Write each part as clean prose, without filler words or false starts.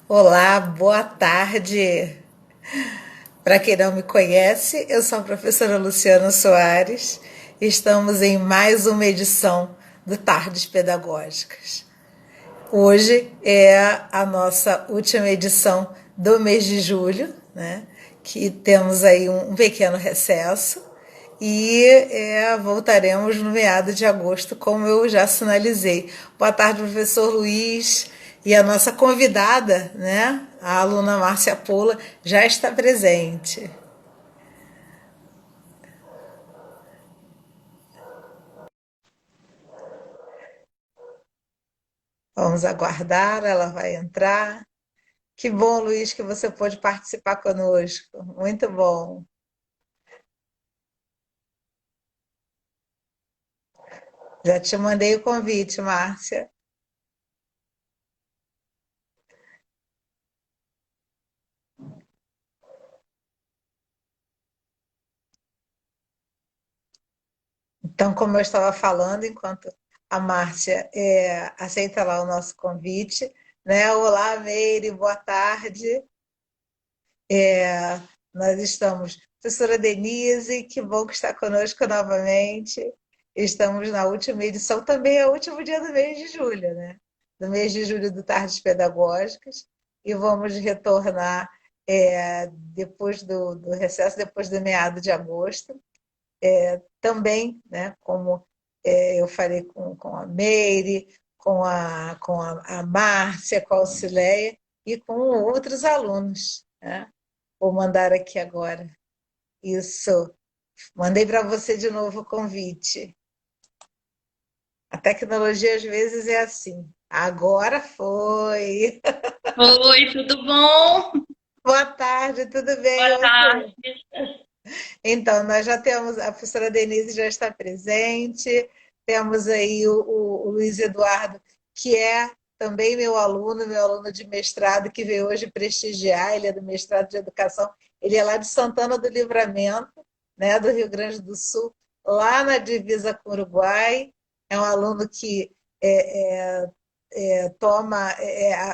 Olá, boa tarde. Para quem não me conhece, eu sou a professora Luciana Soares. Estamos em mais uma edição do Tardes Pedagógicas. Hoje é a nossa última edição do mês de julho, né? Que temos aí um pequeno recesso e voltaremos no meado de agosto, como eu já sinalizei. Boa tarde, professor Luiz. E a nossa convidada, né, a aluna Márcia Pola, já está presente. Vamos aguardar, ela vai entrar. Que bom, Luiz, que você pôde participar conosco. Muito bom. Já te mandei o convite, Márcia. Então, como eu estava falando, enquanto a Márcia aceita lá o nosso convite, né? Olá, Meire, boa tarde. Nós estamos, professora Denise, que bom que está conosco novamente. Estamos na última edição, também é o último dia do mês de julho, né? Do mês de julho do Tardes Pedagógicas, e vamos retornar depois do recesso, depois do meado de agosto. Também, né, como eu falei com a Meire, com a Márcia, com a Auxileia e com outros alunos, né? Vou mandar aqui agora. Isso. Mandei para você de novo o convite. A tecnologia às vezes é assim. Agora foi. Oi, tudo bom? Boa tarde, tudo bem? Boa E tarde. você? Então, nós já temos, a professora Denise já está presente, temos aí o Luiz Eduardo, que é também meu aluno de mestrado, que veio hoje prestigiar, ele é do mestrado de educação, ele é lá de Santana do Livramento, né, do Rio Grande do Sul, lá na divisa com o Uruguai, é um aluno que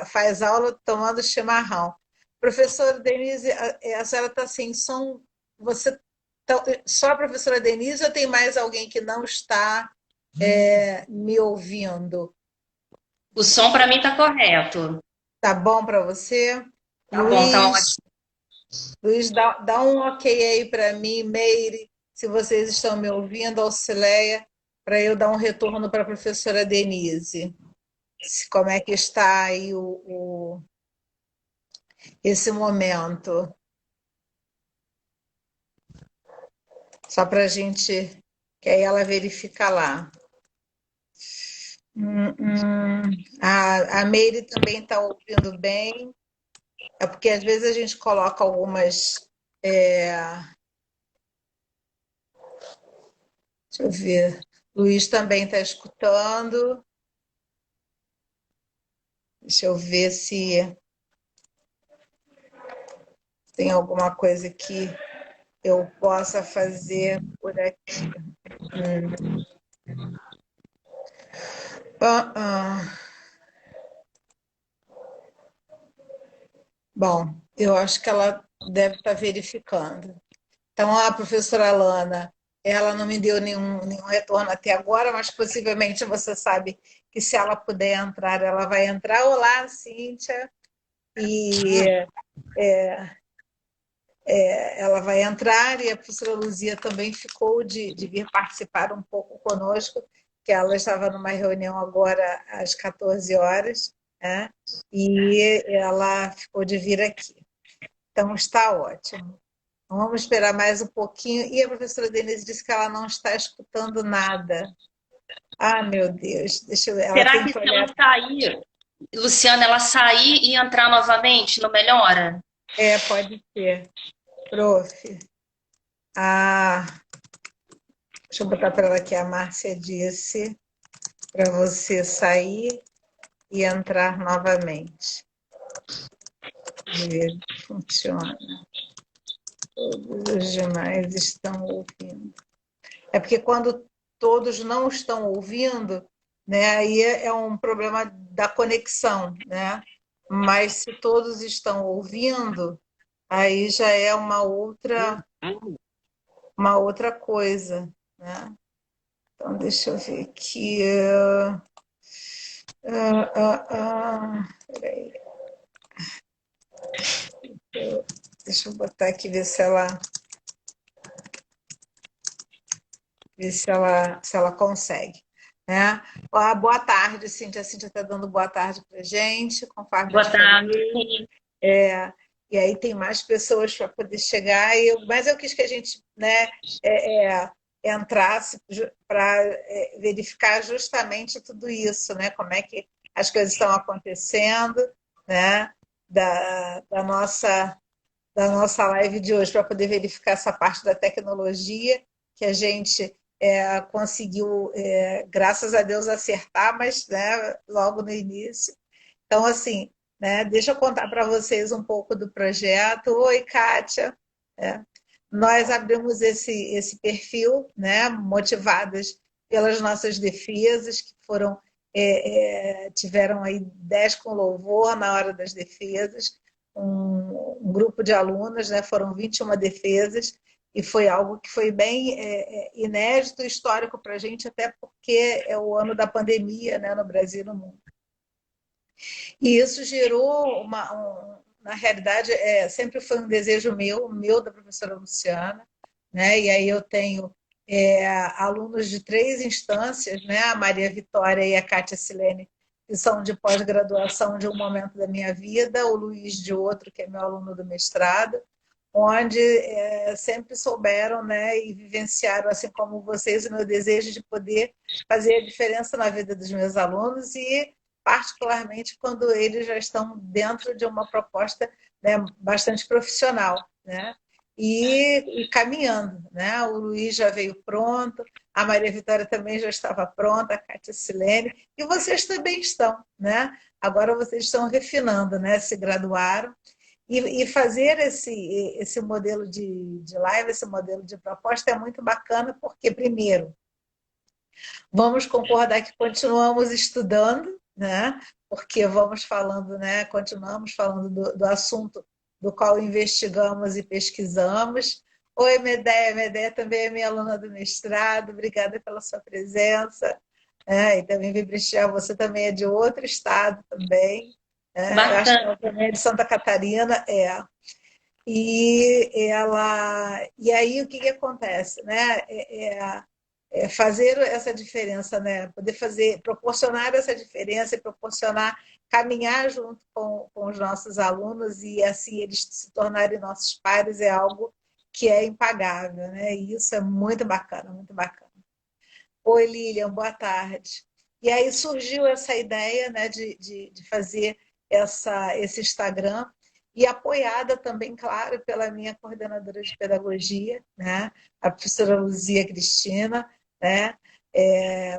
faz aula tomando chimarrão. Professora Denise, a senhora está sem som, você então, só a professora Denise ou tem mais alguém que não está me ouvindo? O som para mim tá correto. Tá bom para você? Tá bom, tá Luiz, ótimo. Luiz, dá um ok aí para mim, Meire, se vocês estão me ouvindo, Auxileia, para eu dar um retorno para a professora Denise. Como é que está aí esse momento? Só para a gente, que aí ela verifica lá. A Meire também está ouvindo bem. É porque às vezes a gente coloca algumas. é, Deixa eu ver. Luiz também está escutando. Deixa eu ver se tem alguma coisa que eu possa fazer por aqui. Hum. Ah, ah. Bom, eu acho que ela deve estar verificando. Então, a professora Alana, ela não me deu nenhum retorno até agora, mas possivelmente você sabe que se ela puder entrar, ela vai entrar. Olá, Cíntia. E ela vai entrar, e a professora Luzia também ficou de vir participar um pouco conosco, que ela estava numa reunião agora às 14 horas, né? E ela ficou de vir aqui. Então, está ótimo. Vamos esperar mais um pouquinho. E a professora Denise disse que ela não está escutando nada. Ah, meu Deus, ela Será tem que que se ela olhar. sair, Luciana, ela sair e entrar novamente, não melhora? Pode ser, prof. Ah, deixa eu botar para ela aqui. A Márcia disse para você sair e entrar novamente. Ver se funciona. Todos os demais estão ouvindo. É porque quando todos não estão ouvindo, né, aí é um problema da conexão, né? mas se todos estão ouvindo, aí já é uma outra coisa, né? Então, deixa eu ver aqui. Peraí, deixa eu botar aqui, se ela consegue. Né? Boa tarde, Cíntia. A Cíntia está dando boa tarde para a gente, conforme eu Boa te falei. tarde. E aí tem mais pessoas para poder chegar. Mas eu quis que a gente, né, entrasse para verificar justamente tudo isso, né? Como é que as coisas estão acontecendo, né? Da nossa live de hoje, para poder verificar essa parte da tecnologia que a gente conseguiu, graças a Deus, acertar, mas né, logo no início. Então, assim, né, deixa eu contar para vocês um pouco do projeto. Oi, Kátia. É, nós abrimos esse perfil, né, motivadas pelas nossas defesas, que tiveram aí 10 com louvor na hora das defesas, um grupo de alunas, né, foram 21 defesas, e foi algo que foi bem inédito e histórico para a gente, até porque é o ano da pandemia, né, no Brasil e no mundo. E isso gerou na realidade, sempre foi um desejo meu da professora Luciana, né? E aí eu tenho alunos de 3 instâncias, né? A Maria Vitória e a Kátia Silene, que são de pós-graduação de um momento da minha vida, o Luiz de outro, que é meu aluno do mestrado, onde sempre souberam, né, e vivenciaram, assim como vocês, o meu desejo de poder fazer a diferença na vida dos meus alunos e particularmente quando eles já estão dentro de uma proposta, né, bastante profissional, né? E caminhando, né? O Luiz já veio pronto, a Maria Vitória também já estava pronta, a Cátia Silene, e vocês também estão, né? Agora vocês estão refinando, né? Se graduaram. E fazer esse modelo de live, esse modelo de proposta é muito bacana, porque, primeiro, vamos concordar que continuamos estudando, né? Porque vamos falando, né? Continuamos falando do assunto do qual investigamos e pesquisamos. Oi, Medeia. Medeia também é minha aluna do mestrado. Obrigada pela sua presença. E também vim prestigiar. Você também é de outro estado também. Eu acho que Bacana. ela também é de Santa Catarina. E aí o que acontece, né? Fazer essa diferença, né? Poder proporcionar essa diferença e proporcionar, caminhar junto com os nossos alunos e assim eles se tornarem nossos pares é algo que é impagável, né? E isso é muito bacana, muito bacana. Oi, Lilian, boa tarde. E aí surgiu essa ideia, né, de fazer esse Instagram e apoiada também, claro, pela minha coordenadora de pedagogia, né, a professora Luzia Cristina, né,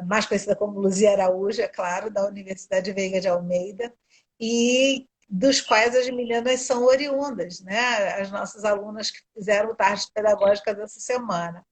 mais conhecida como Luzia Araújo, é claro, da Universidade Veiga de Almeida, e dos quais as meninas são oriundas, né, as nossas alunas que fizeram tardes pedagógicas essa semana.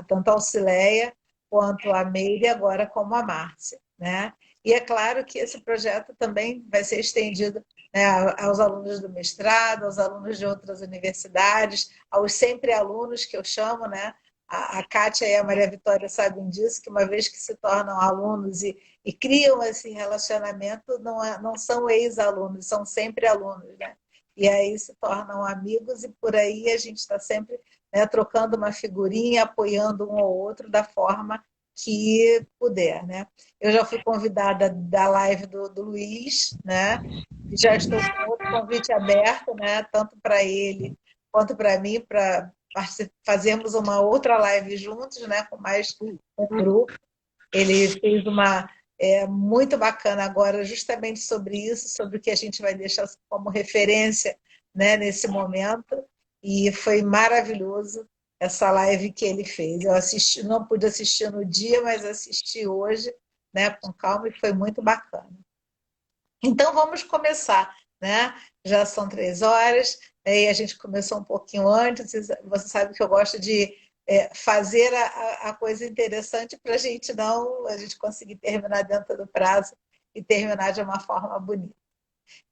Tanto a Auxileia quanto a Meire, agora como a Márcia. Né? E é claro que esse projeto também vai ser estendido, né, aos alunos do mestrado, aos alunos de outras universidades, aos sempre alunos que eu chamo, né? A Kátia e a Maria Vitória sabem disso, que uma vez que se tornam alunos e criam esse relacionamento, não são ex-alunos, são sempre alunos, né? E aí se tornam amigos e por aí a gente está sempre, né, trocando uma figurinha, apoiando um ou outro da forma que puder, né? Eu já fui convidada da live do Luiz, né? Já estou com outro convite aberto, né? Tanto para ele quanto para mim, para fazermos uma outra live juntos, né? Com mais um grupo. Ele fez uma muito bacana agora, justamente sobre isso, sobre o que a gente vai deixar como referência, né, nesse momento. E foi maravilhoso essa live que ele fez. Eu assisti, não pude assistir no dia, mas assisti hoje, né, com calma, e foi muito bacana. Então vamos começar, né? Já são 3 horas, e a gente começou um pouquinho antes. Você sabe que eu gosto de fazer a coisa interessante para a gente conseguir terminar dentro do prazo e terminar de uma forma bonita.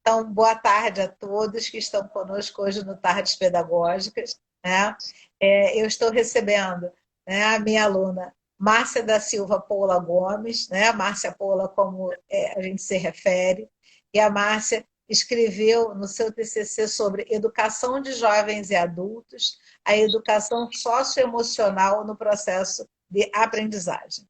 Então, boa tarde a todos que estão conosco hoje no Tardes Pedagógicas, né? Eu estou recebendo, né, a minha aluna Márcia da Silva Paula Gomes, né? Márcia Paula, como a gente se refere, e a Márcia escreveu no seu TCC sobre educação de jovens e adultos, a educação socioemocional no processo de aprendizagem.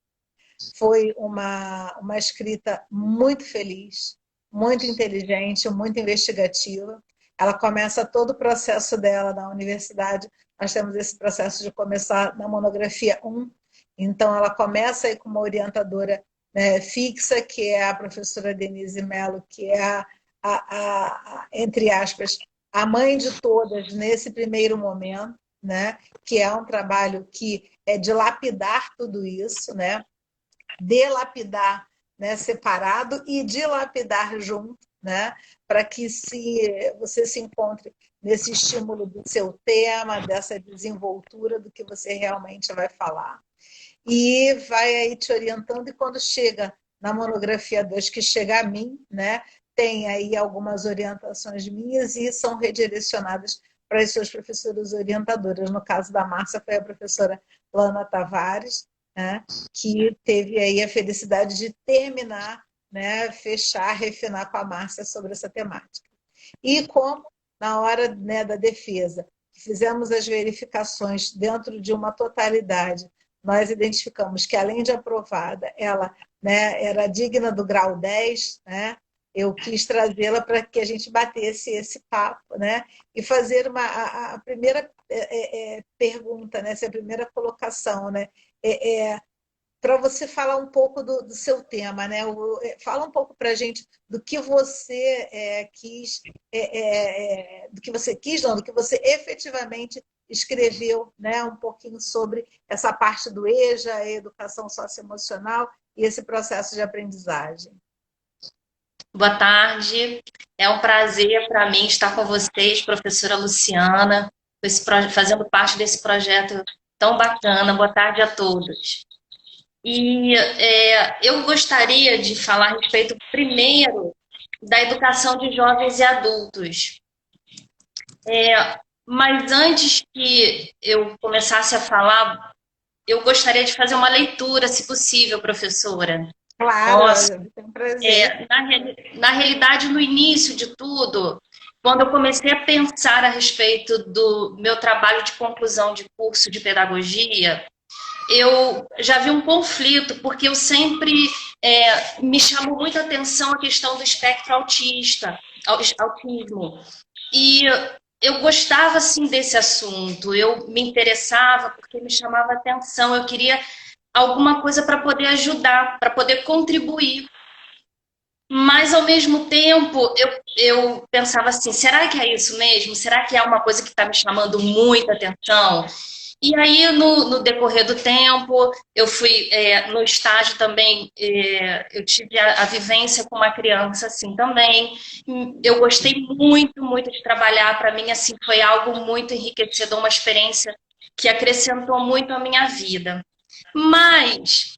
Foi uma escrita muito feliz, muito inteligente, muito investigativa. Ela começa todo o processo dela na universidade. Nós temos esse processo de começar na monografia 1. Então, ela começa aí com uma orientadora, né, fixa, que é a professora Denise Mello, que é entre aspas, a mãe de todas nesse primeiro momento, né? Que é um trabalho que é de lapidar tudo isso, né? Delapidar, né, separado e dilapidar junto, né, para que você se encontre nesse estímulo do seu tema, dessa desenvoltura do que você realmente vai falar. E vai aí te orientando, e quando chega na monografia 2, que chega a mim, né, tem aí algumas orientações minhas e são redirecionadas para as suas professoras orientadoras. No caso da Márcia, foi a professora Lana Tavares, né, que teve aí a felicidade de terminar, né, fechar, refinar com a Márcia sobre essa temática. E como, na hora, né, da defesa, fizemos as verificações dentro de uma totalidade, nós identificamos que, além de aprovada, ela, né, era digna do grau 10, né, eu quis trazê-la para que a gente batesse esse papo, né, e fazer a primeira pergunta, né, essa primeira colocação, né, para você falar um pouco do seu tema, né? Fala um pouco para a gente do que você quis, do que você quis, não, do que você efetivamente escreveu, né? Um pouquinho sobre essa parte do EJA, a educação socioemocional e esse processo de aprendizagem. Boa tarde, é um prazer para mim estar com vocês, professora Luciana, fazendo parte desse projeto tão bacana. Boa tarde a todos. E eu gostaria de falar a respeito, primeiro, da educação de jovens e adultos. Mas antes que eu começasse a falar, eu gostaria de fazer uma leitura, se possível, professora. Claro, é um prazer. Na realidade, no início de tudo, quando eu comecei a pensar a respeito do meu trabalho de conclusão de curso de pedagogia, eu já vi um conflito, porque eu sempre me chamou muita atenção a questão do espectro autismo. E eu gostava, assim, desse assunto, eu me interessava porque me chamava atenção, eu queria alguma coisa para poder ajudar, para poder contribuir. Mas, ao mesmo tempo, eu pensava assim, será que é isso mesmo? Será que é uma coisa que está me chamando muita atenção? E aí, no decorrer do tempo, eu fui no estágio também, eu tive a vivência com uma criança assim também. Eu gostei muito, muito de trabalhar. Para mim, assim, foi algo muito enriquecedor, uma experiência que acrescentou muito à minha vida. Mas,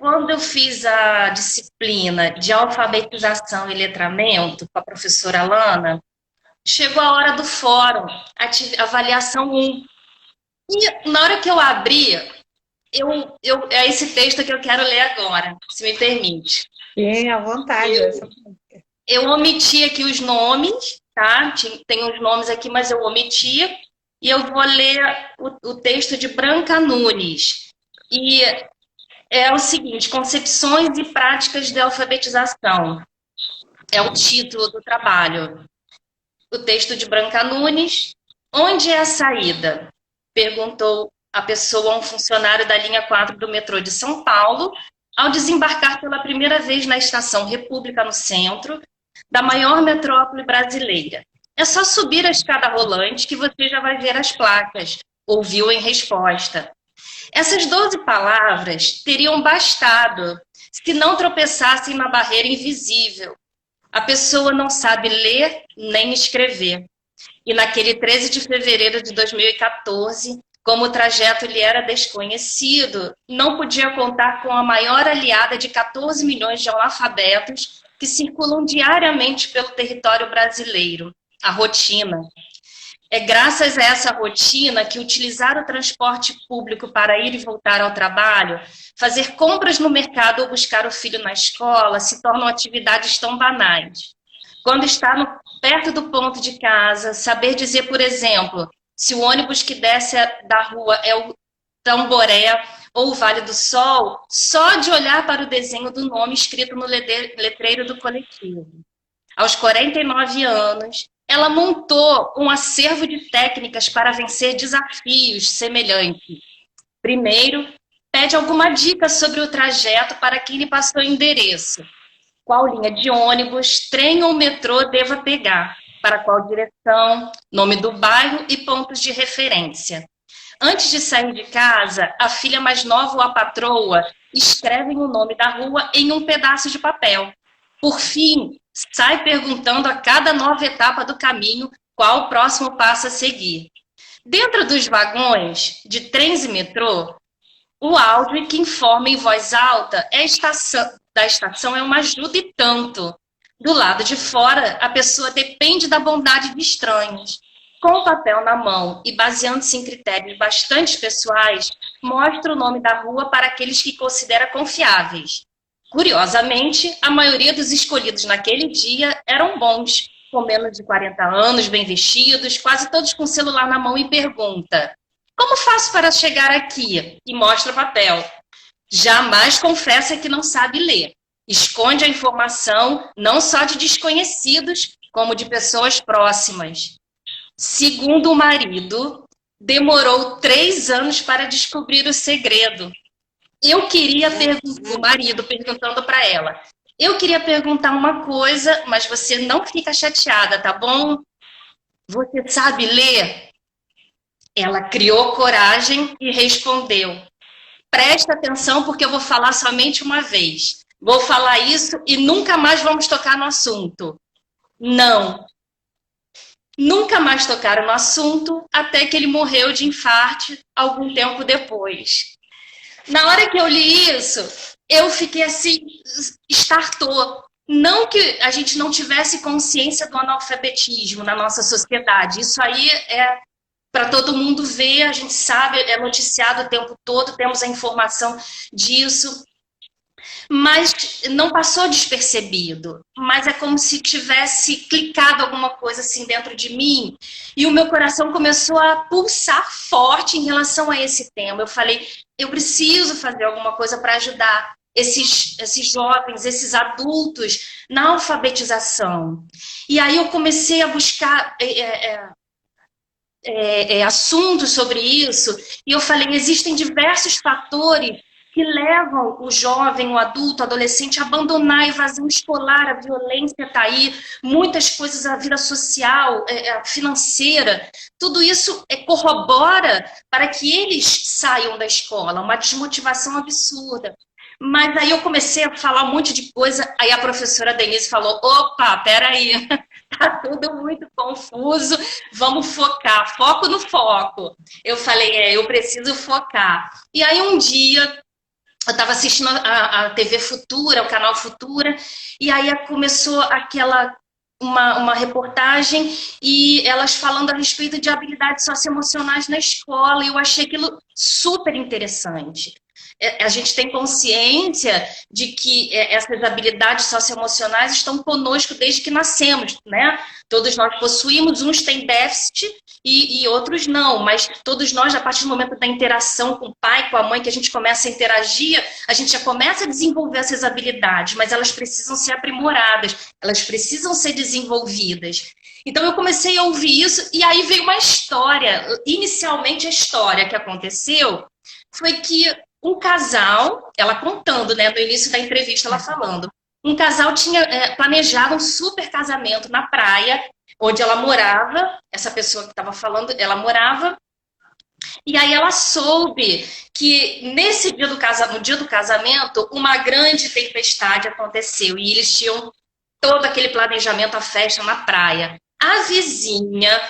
quando eu fiz a disciplina de alfabetização e letramento com a professora Lana, chegou a hora do fórum, avaliação 1. E na hora que eu abri, é esse texto que eu quero ler agora, se me permite. Sim, à vontade. Eu omiti aqui os nomes, tá? Tem os nomes aqui, mas eu omiti. E eu vou ler o texto de Branca Nunes. E é o seguinte, Concepções e Práticas de Alfabetização. É o título do trabalho. O texto de Branca Nunes. Onde é a saída? Perguntou a pessoa a um funcionário da linha 4 do metrô de São Paulo, ao desembarcar pela primeira vez na estação República, no centro da maior metrópole brasileira. É só subir a escada rolante que você já vai ver as placas, ouviu em resposta. Essas 12 palavras teriam bastado se não tropeçassem na barreira invisível. A pessoa não sabe ler nem escrever. E naquele 13 de fevereiro de 2014, como o trajeto lhe era desconhecido, não podia contar com a maior aliada de 14 milhões de analfabetos que circulam diariamente pelo território brasileiro, a rotina. É graças a essa rotina que utilizar o transporte público para ir e voltar ao trabalho, fazer compras no mercado ou buscar o filho na escola se tornam atividades tão banais. Quando está perto do ponto de casa, saber dizer, por exemplo, se o ônibus que desce da rua é o Tamboré ou o Vale do Sol, só de olhar para o desenho do nome escrito no letreiro do coletivo. Aos 49 anos, ela montou um acervo de técnicas para vencer desafios semelhantes. Primeiro, pede alguma dica sobre o trajeto para quem lhe passou o endereço. Qual linha de ônibus, trem ou metrô deva pegar, para qual direção, nome do bairro e pontos de referência. Antes de sair de casa, a filha mais nova ou a patroa escrevem o nome da rua em um pedaço de papel. Por fim, sai perguntando a cada nova etapa do caminho qual o próximo passo a seguir. Dentro dos vagões de trens e metrô, o áudio que informa em voz alta da estação é uma ajuda e tanto. Do lado de fora, a pessoa depende da bondade de estranhos. Com o papel na mão e baseando-se em critérios bastante pessoais, mostra o nome da rua para aqueles que considera confiáveis. Curiosamente, a maioria dos escolhidos naquele dia eram bons, com menos de 40 anos, bem vestidos, quase todos com o celular na mão e pergunta: como faço para chegar aqui? E mostra o papel. Jamais confessa que não sabe ler. Esconde a informação não só de desconhecidos, como de pessoas próximas. Segundo o marido, demorou 3 anos para descobrir o segredo. Eu queria perguntar, o marido perguntando para ela, eu queria perguntar uma coisa, mas você não fica chateada, tá bom? Você sabe ler? Ela criou coragem e respondeu: presta atenção porque eu vou falar somente uma vez. Vou falar isso e nunca mais vamos tocar no assunto. Não. Nunca mais tocaram no assunto até que ele morreu de infarto algum tempo depois. Na hora que eu li isso, eu fiquei assim, estartou. Não que a gente não tivesse consciência do analfabetismo na nossa sociedade. Isso aí é para todo mundo ver, a gente sabe, é noticiado o tempo todo, temos a informação disso. Mas não passou despercebido. Mas é como se tivesse clicado alguma coisa assim dentro de mim e o meu coração começou a pulsar forte em relação a esse tema. Eu falei, eu preciso fazer alguma coisa para ajudar esses jovens, esses adultos na alfabetização. E aí eu comecei a buscar assuntos sobre isso e eu falei, existem diversos fatores que levam o jovem, o adulto, o adolescente a abandonar a evasão escolar, a violência está aí, muitas coisas, a vida social, a financeira, tudo isso corrobora para que eles saiam da escola, uma desmotivação absurda. Mas aí eu comecei a falar um monte de coisa, aí a professora Denise falou, opa, peraí, tá tudo muito confuso, vamos focar, foco no foco. Eu falei, eu preciso focar. E aí um dia eu estava assistindo a TV Futura, o canal Futura, e aí começou uma reportagem e elas falando a respeito de habilidades socioemocionais na escola, e eu achei aquilo super interessante. A gente tem consciência de que essas habilidades socioemocionais estão conosco desde que nascemos, né? Todos nós possuímos, uns têm déficit e outros não, mas todos nós, a partir do momento da interação com o pai, com a mãe, que a gente começa a interagir, a gente já começa a desenvolver essas habilidades, mas elas precisam ser aprimoradas, elas precisam ser desenvolvidas. Então eu comecei a ouvir isso e aí veio uma história. Inicialmente a história que aconteceu foi que um casal, ela contando, né, no início da entrevista, ela falando, um casal tinha planejado um super casamento na praia, onde ela morava, essa pessoa que estava falando, ela morava, e aí ela soube que nesse dia no dia do casamento, uma grande tempestade aconteceu, e eles tinham todo aquele planejamento, a festa na praia. A vizinha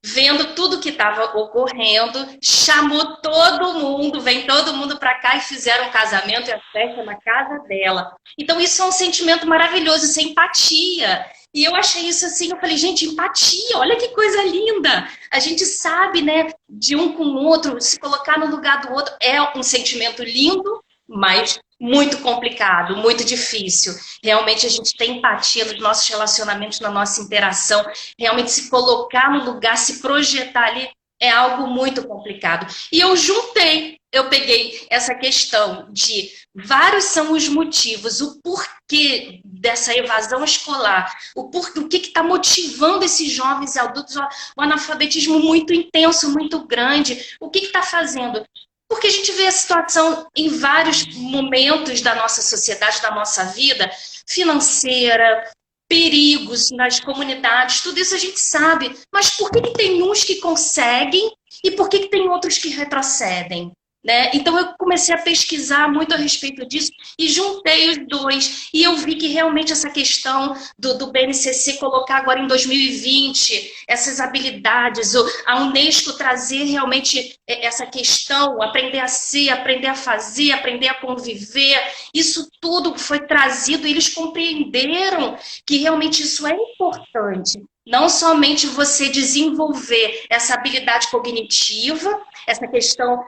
vendo tudo que estava ocorrendo, chamou todo mundo, vem todo mundo para cá e fizeram um casamento e a festa na casa dela. Então isso é um sentimento maravilhoso, isso é empatia. E eu achei isso assim, eu falei, gente, empatia, olha que coisa linda. A gente sabe, né, de um com o outro, se colocar no lugar do outro é um sentimento lindo, mas muito complicado, muito difícil. Realmente a gente tem empatia nos nossos relacionamentos, na nossa interação, realmente se colocar no lugar, se projetar ali, é algo muito complicado. E eu peguei essa questão de vários são os motivos, o porquê dessa evasão escolar, o que está motivando esses jovens e adultos, o analfabetismo muito intenso, muito grande, o que está fazendo? Porque a gente vê a situação em vários momentos da nossa sociedade, da nossa vida, financeira, perigos nas comunidades, tudo isso a gente sabe. Mas por que tem uns que conseguem e por que tem outros que retrocedem? Né? Então eu comecei a pesquisar muito a respeito disso e juntei os dois. E eu vi que realmente essa questão do BNCC colocar agora em 2020 essas habilidades, a Unesco trazer realmente essa questão, aprender a ser, aprender a fazer, aprender a conviver, isso tudo foi trazido e eles compreenderam que realmente isso é importante. Não somente você desenvolver essa habilidade cognitiva, essa questão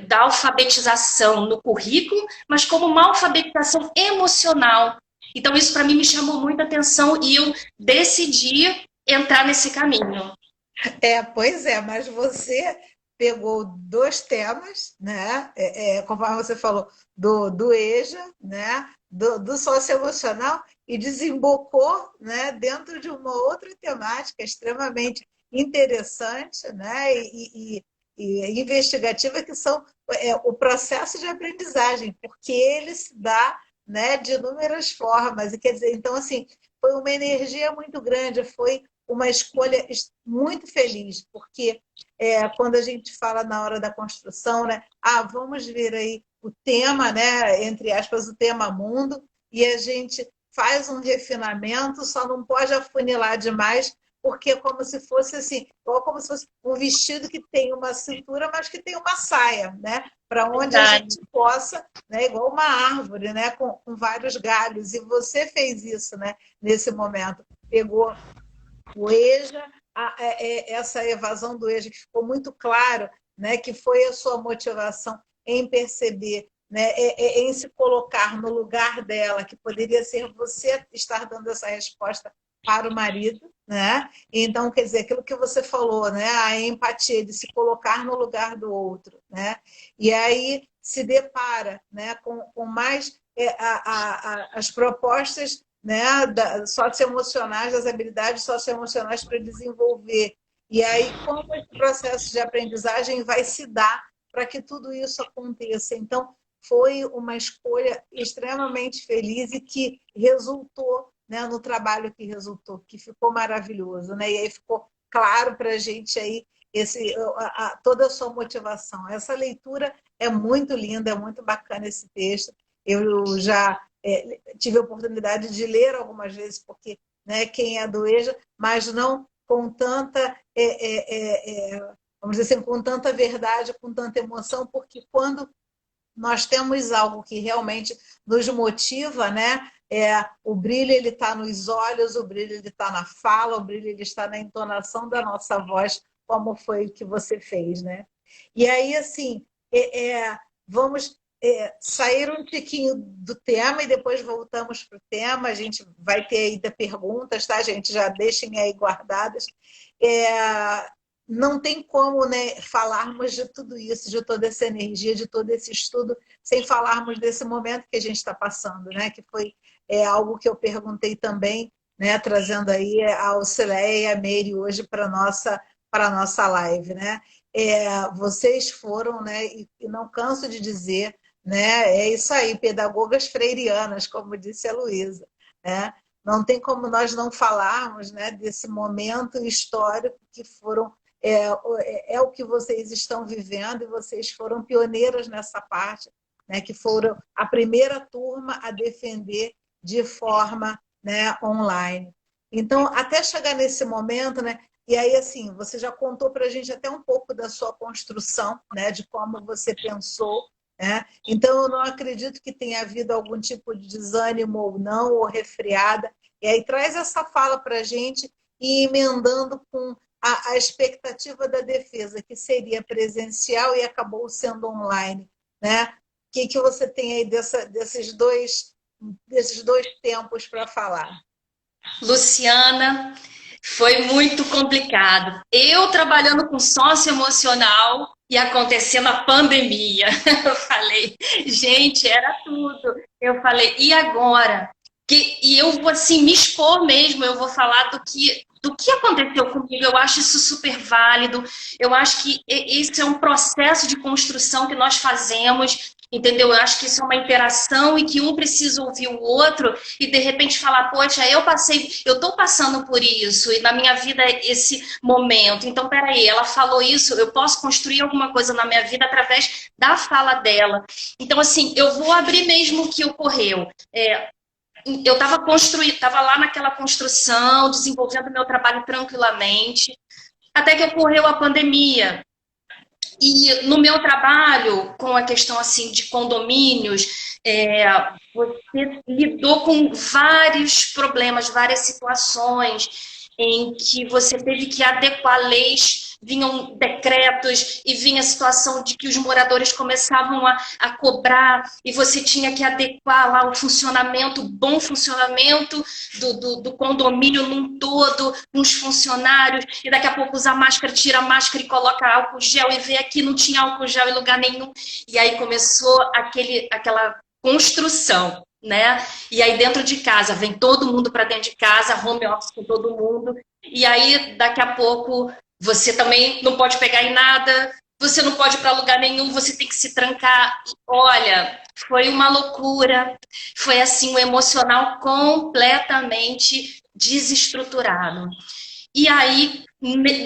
da alfabetização no currículo, mas como uma alfabetização emocional. Então, isso para mim me chamou muita atenção e eu decidi entrar nesse caminho. Pois é, mas você pegou dois temas, né? Conforme você falou, do EJA, né? Do socioemocional, e desembocou, né, dentro de uma outra temática extremamente interessante, né? E investigativa, que são o processo de aprendizagem, porque ele se dá, né, de inúmeras formas. E quer dizer, então, assim, foi uma energia muito grande, foi uma escolha muito feliz, porque quando a gente fala na hora da construção, né, vamos ver aí o tema, né, entre aspas, o tema mundo, e a gente faz um refinamento, só não pode afunilar demais, porque é como se fosse assim, igual como se fosse um vestido que tem uma cintura, mas que tem uma saia, né? Para onde a Verdade. gente possa, né? Igual uma árvore, né? Com vários galhos. E você fez isso, né? Nesse momento. Pegou o EJA, essa evasão do EJA, que ficou muito claro, né, que foi a sua motivação em perceber, né, em se colocar no lugar dela, que poderia ser você estar dando essa resposta para o marido, né? Então, quer dizer, aquilo que você falou, né, a empatia de se colocar no lugar do outro, né? E aí se depara, né, com mais as propostas, né, socioemocionais, das habilidades socioemocionais para desenvolver. E aí, como esse processo de aprendizagem vai se dar para que tudo isso aconteça? Então, foi uma escolha extremamente feliz e que resultou, né, no trabalho que resultou, que ficou maravilhoso, né? E aí ficou claro para a gente aí toda a sua motivação. Essa leitura é muito linda, é muito bacana esse texto. Eu já tive a oportunidade de ler algumas vezes, porque, né, quem é do EJA, mas não com tanta, vamos dizer assim, com tanta verdade, com tanta emoção, porque quando nós temos algo que realmente nos motiva, né? O brilho ele está nos olhos, o brilho ele está na fala, o brilho ele está na entonação da nossa voz, como foi o que você fez, né? E aí, assim, vamos sair um tiquinho do tema e depois voltamos para o tema. A gente vai ter ainda perguntas, tá, gente? Já deixem aí guardadas. Não tem como, né, falarmos de tudo isso, de toda essa energia, de todo esse estudo, sem falarmos desse momento que a gente está passando, né? Que foi algo que eu perguntei também, né, trazendo aí a Auxileia e a Meire hoje para a nossa live, né? Vocês foram, né, e não canso de dizer, né, é isso aí, pedagogas freirianas, como disse a Luísa, né? Não tem como nós não falarmos, né, desse momento histórico que foram o que vocês estão vivendo, e vocês foram pioneiras nessa parte, né, que foram a primeira turma a defender de forma, né, online. Então, até chegar nesse momento, né, E aí, assim, você já contou para a gente até um pouco da sua construção, né, de como você pensou, né? Então, eu não acredito que tenha havido algum tipo de desânimo ou não, ou resfriada. E aí, traz essa fala para a gente e emendando com a expectativa da defesa, que seria presencial e acabou sendo online, né? O que você tem aí desses dois tempos para falar? Luciana, foi muito complicado. Eu trabalhando com socioemocional e acontecendo a pandemia. Eu falei, gente, era tudo. Eu falei, e agora? E eu vou assim me expor mesmo, eu vou falar do que aconteceu comigo. Eu acho isso super válido. Eu acho que esse é um processo de construção que nós fazemos, entendeu? Eu acho que isso é uma interação e que um precisa ouvir o outro e de repente falar, poxa, eu estou passando por isso e na minha vida esse momento. Então, peraí, ela falou isso, eu posso construir alguma coisa na minha vida através da fala dela. Então, assim, eu vou abrir mesmo o que ocorreu. Eu estava lá naquela construção, desenvolvendo meu trabalho tranquilamente, até que ocorreu a pandemia. E no meu trabalho, com a questão assim de condomínios, você lidou com vários problemas, várias situações em que você teve que adequar leis, vinham decretos e vinha a situação de que os moradores começavam a cobrar e você tinha que adequar lá o funcionamento, o bom funcionamento do condomínio num todo, com os funcionários, e daqui a pouco usa máscara, tira a máscara e coloca álcool gel e vê aqui, não tinha álcool gel em lugar nenhum. E aí começou aquela construção, né? E aí dentro de casa, vem todo mundo para dentro de casa, home office com todo mundo, e aí daqui a pouco você também não pode pegar em nada, você não pode ir para lugar nenhum, você tem que se trancar. Olha, foi uma loucura, foi assim, um emocional completamente desestruturado. E aí,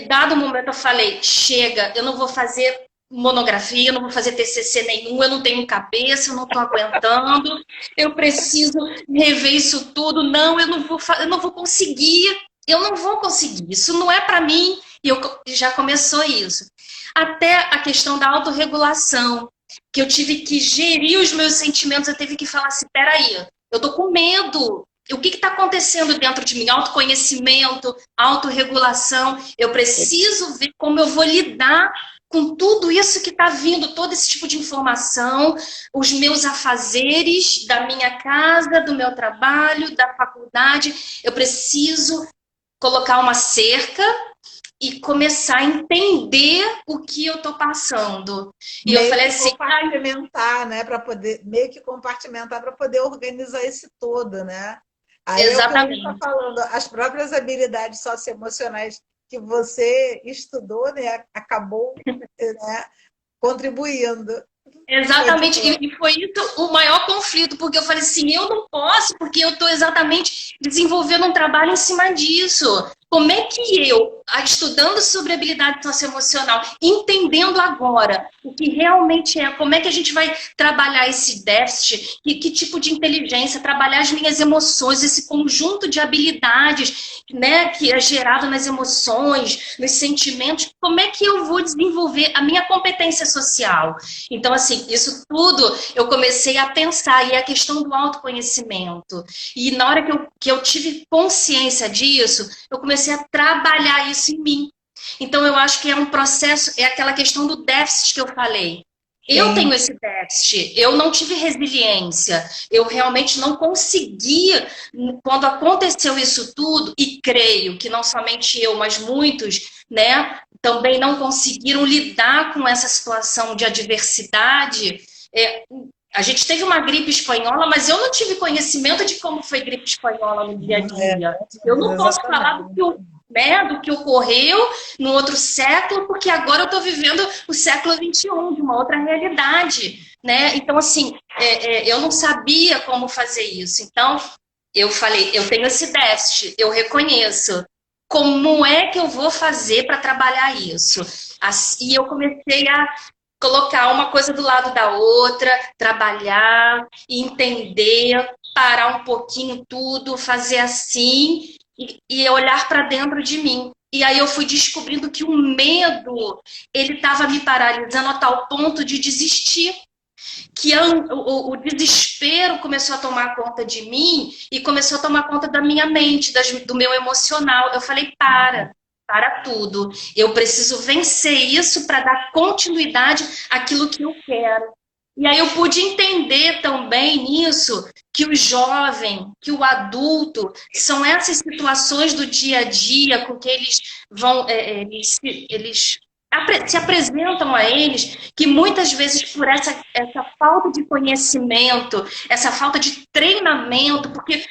dado o momento, eu falei, chega, eu não vou fazer monografia, eu não vou fazer TCC nenhum, eu não tenho cabeça, eu não estou aguentando, eu preciso rever isso tudo, não, eu não vou conseguir, isso não é para mim, e já começou isso. Até a questão da autorregulação, que eu tive que gerir os meus sentimentos, eu tive que falar assim, peraí, eu estou com medo, o que está acontecendo dentro de mim? Autoconhecimento, autorregulação, eu preciso ver como eu vou lidar com tudo isso que está vindo, todo esse tipo de informação, os meus afazeres da minha casa, do meu trabalho, da faculdade, eu preciso colocar uma cerca e começar a entender o que eu estou passando. E meio eu falei assim, compartimentar, né, para poder meio que compartimentar para poder organizar esse todo, né? Aí exatamente. é o que eu estou falando, as próprias habilidades socioemocionais que você estudou, né, acabou, né, contribuindo. Exatamente, e foi isso o maior conflito, porque eu falei assim, eu não posso, porque eu estou exatamente desenvolvendo um trabalho em cima disso. Como é que eu, estudando sobre habilidade socioemocional, entendendo agora o que realmente é, como é que a gente vai trabalhar esse déficit, que tipo de inteligência, trabalhar as minhas emoções, esse conjunto de habilidades, né, que é gerado nas emoções, nos sentimentos, como é que eu vou desenvolver a minha competência social? Então, assim, isso tudo eu comecei a pensar, e a questão do autoconhecimento. E na hora que eu tive consciência disso, eu comecei a trabalhar isso em mim. Então, eu acho que é um processo, é aquela questão do déficit que eu falei. Eu tenho esse déficit, eu não tive resiliência, eu realmente não consegui, quando aconteceu isso tudo, e creio que não somente eu, mas muitos, né, também não conseguiram lidar com essa situação de adversidade. A gente teve uma gripe espanhola, mas eu não tive conhecimento de como foi gripe espanhola no dia a dia. Eu não posso falar do que ocorreu no outro século, porque agora eu estou vivendo o século XXI, de uma outra realidade, né? Então, assim, eu não sabia como fazer isso. Então, eu falei, eu tenho esse déficit, eu reconheço. Como é que eu vou fazer para trabalhar isso? E eu comecei a colocar uma coisa do lado da outra, trabalhar, entender, parar um pouquinho tudo, fazer assim e olhar para dentro de mim E aí eu fui descobrindo que o medo, ele estava me paralisando a tal ponto de desistir. Que o desespero começou a tomar conta de mim e começou a tomar conta da minha mente, do meu emocional. Eu falei, para tudo. Eu preciso vencer isso para dar continuidade àquilo que eu quero. E aí eu pude entender também nisso que o jovem, que o adulto, são essas situações do dia a dia com que eles vão, eles se apresentam a eles, que muitas vezes por essa falta de conhecimento, essa falta de treinamento, porque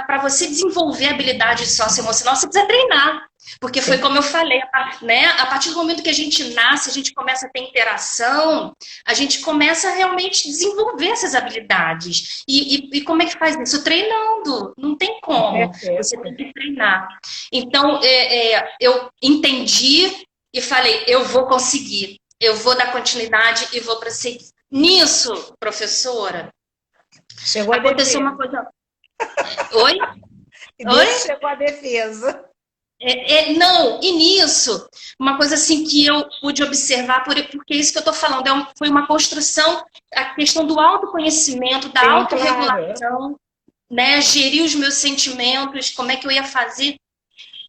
para você desenvolver habilidade socioemocional, você precisa treinar. Porque foi como eu falei, né? A partir do momento que a gente nasce, a gente começa a ter interação, a gente começa a realmente desenvolver essas habilidades. E como é que faz isso? Treinando. Não tem como. Você tem que treinar. Então, eu entendi e falei, eu vou conseguir. Eu vou dar continuidade e vou prosseguir. Nisso, professora, chegou aconteceu uma coisa... Oi? Oi? Chegou a defesa. Não, e nisso, uma coisa assim que eu pude observar, porque isso que eu estou falando foi uma construção, a questão do autoconhecimento, da autorregulação, né? Gerir os meus sentimentos, como é que eu ia fazer.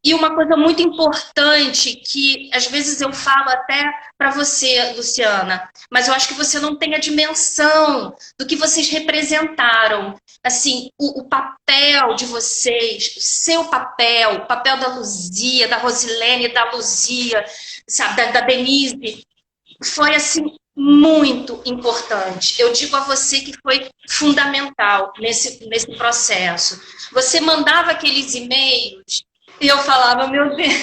E uma coisa muito importante, que às vezes eu falo até para você, Luciana, mas eu acho que você não tem a dimensão do que vocês representaram. Assim, o papel de vocês, o seu papel, o papel da Luzia, da Rosilene, da Luzia, sabe, da Denise, foi assim muito importante. Eu digo a você que foi fundamental nesse processo. Você mandava aqueles e-mails e eu falava, meu Deus,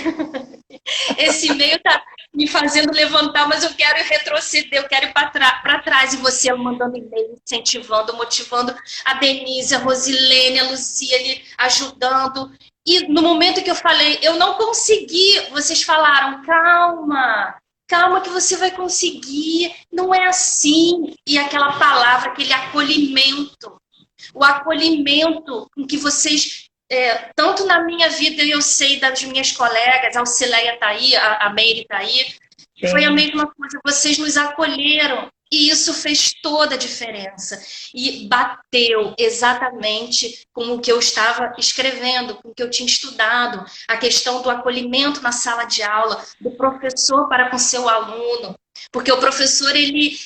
esse e-mail está me fazendo levantar, mas eu quero retroceder, eu quero ir para trás. E você mandando e-mail, incentivando, motivando a Denise, a Rosilene, a Luciane, ajudando. E no momento que eu falei, eu não consegui, vocês falaram, calma que você vai conseguir, não é assim. E aquela palavra, aquele acolhimento, o acolhimento com que vocês... tanto na minha vida, eu sei das minhas colegas, a Alcileia está aí, a Meire está aí, foi a mesma coisa, vocês nos acolheram e isso fez toda a diferença e bateu exatamente com o que eu estava escrevendo, com o que eu tinha estudado, a questão do acolhimento na sala de aula, do professor para com seu aluno, porque o professor ele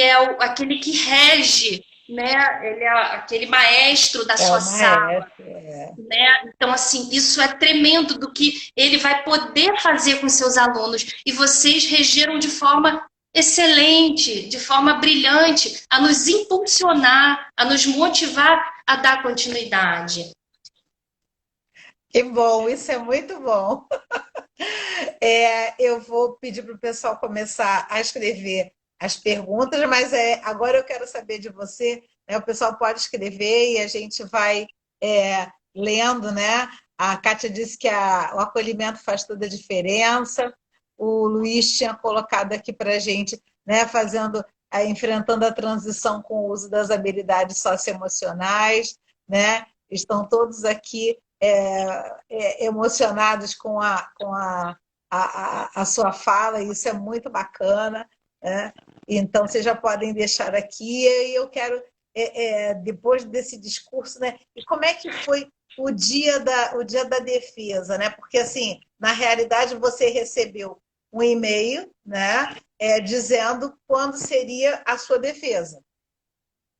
é aquele que rege, né? Ele é aquele maestro da sua sala. Né? Então, assim, isso é tremendo do que ele vai poder fazer com seus alunos. E vocês regeram de forma excelente, de forma brilhante, a nos impulsionar, a nos motivar a dar continuidade. Que bom, isso é muito bom. Eu vou pedir para o pessoal começar a escrever as perguntas, mas agora eu quero saber de você, né? O pessoal pode escrever e a gente vai lendo, né? A Kátia disse que o acolhimento faz toda a diferença. O Luiz tinha colocado aqui para a gente, né? Enfrentando a transição com o uso das habilidades socioemocionais, né? Estão todos aqui emocionados com a sua fala, e isso é muito bacana, né? Então, vocês já podem deixar aqui, e eu quero, depois desse discurso, né? E como é que foi o dia da defesa, né? Porque, assim, na realidade, você recebeu um e-mail, né? Dizendo quando seria a sua defesa,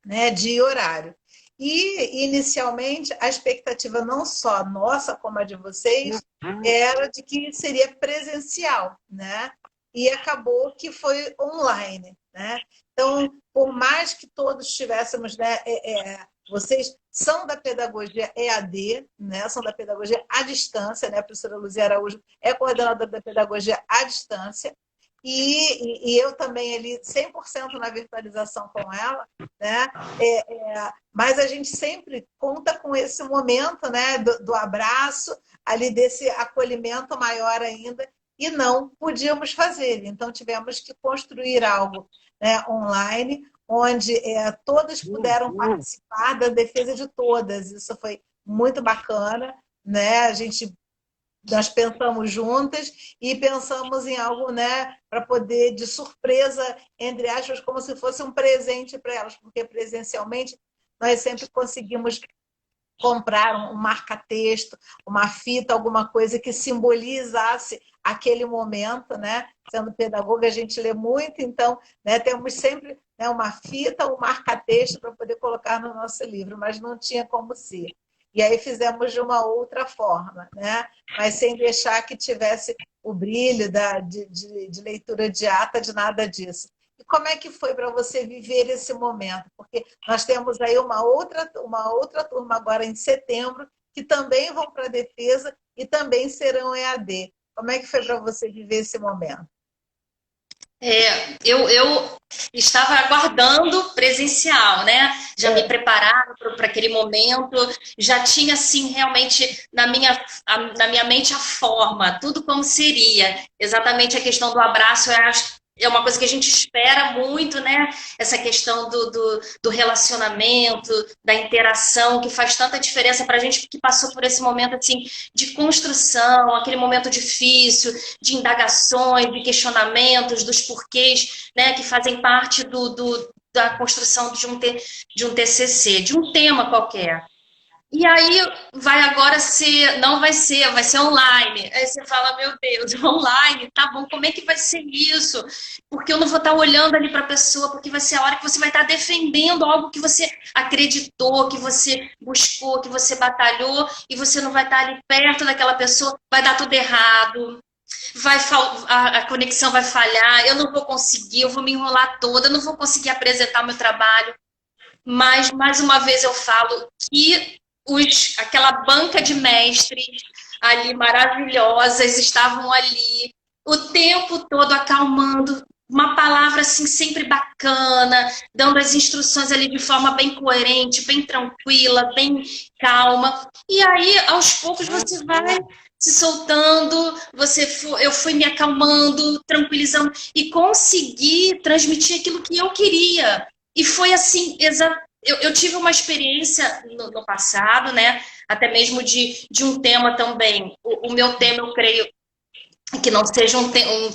né? Dia e horário. E, inicialmente, a expectativa não só nossa, como a de vocês, era de que seria presencial, né? E acabou que foi online, né? Então, por mais que todos tivéssemos, né, vocês são da pedagogia EAD, né? São da pedagogia à distância, né? A professora Luzia Araújo é coordenadora da pedagogia à distância, e eu também ali 100% na virtualização com ela, né? Mas a gente sempre conta com esse momento, né? Do abraço, ali desse acolhimento maior ainda, e não podíamos fazer. Então tivemos que construir algo, né, online, onde todas puderam participar da defesa de todas. Isso foi muito bacana, né? A gente nós pensamos juntas e pensamos em algo, né, para poder, de surpresa, entre aspas, como se fosse um presente para elas, porque presencialmente nós sempre conseguimos comprar um marca-texto, uma fita, alguma coisa que simbolizasse aquele momento, né? Sendo pedagoga, a gente lê muito, então, né, temos sempre, né, uma fita, um marca-texto para poder colocar no nosso livro, mas não tinha como ser. E aí fizemos de uma outra forma, né? Mas sem deixar que tivesse o brilho de leitura de ata, de nada disso. E como é que foi para você viver esse momento? Porque nós temos aí uma outra turma agora em setembro, que também vão para a defesa e também serão EAD. Como é que foi para você viver esse momento? Eu estava aguardando presencial, né? Já me preparava para aquele momento, já tinha, assim, realmente na minha mente a forma, tudo como seria. Exatamente a questão do abraço, eu acho é uma coisa que a gente espera muito, né? Essa questão do relacionamento, da interação, que faz tanta diferença para a gente que passou por esse momento assim de construção, aquele momento difícil, de indagações, de questionamentos, dos porquês, né? Que fazem parte da construção de um TCC, de um tema qualquer. E aí vai agora ser, não vai ser online. Aí você fala, meu Deus, online, tá bom, como é que vai ser isso? Porque eu não vou estar olhando ali para a pessoa, porque vai ser a hora que você vai estar defendendo algo que você acreditou, que você buscou, que você batalhou, e você não vai estar ali perto daquela pessoa, vai dar tudo errado. A conexão vai falhar, eu não vou conseguir, eu vou me enrolar toda, eu não vou conseguir apresentar meu trabalho. Mas, mais uma vez, eu falo que aquela banca de mestres ali maravilhosas estavam ali o tempo todo acalmando, uma palavra assim sempre bacana, dando as instruções ali de forma bem coerente, bem tranquila, bem calma. E aí, aos poucos, você vai se soltando, eu fui me acalmando, tranquilizando e consegui transmitir aquilo que eu queria. E foi assim, eu tive uma experiência no passado, né? Até mesmo de um tema também. O meu tema, eu creio que não seja um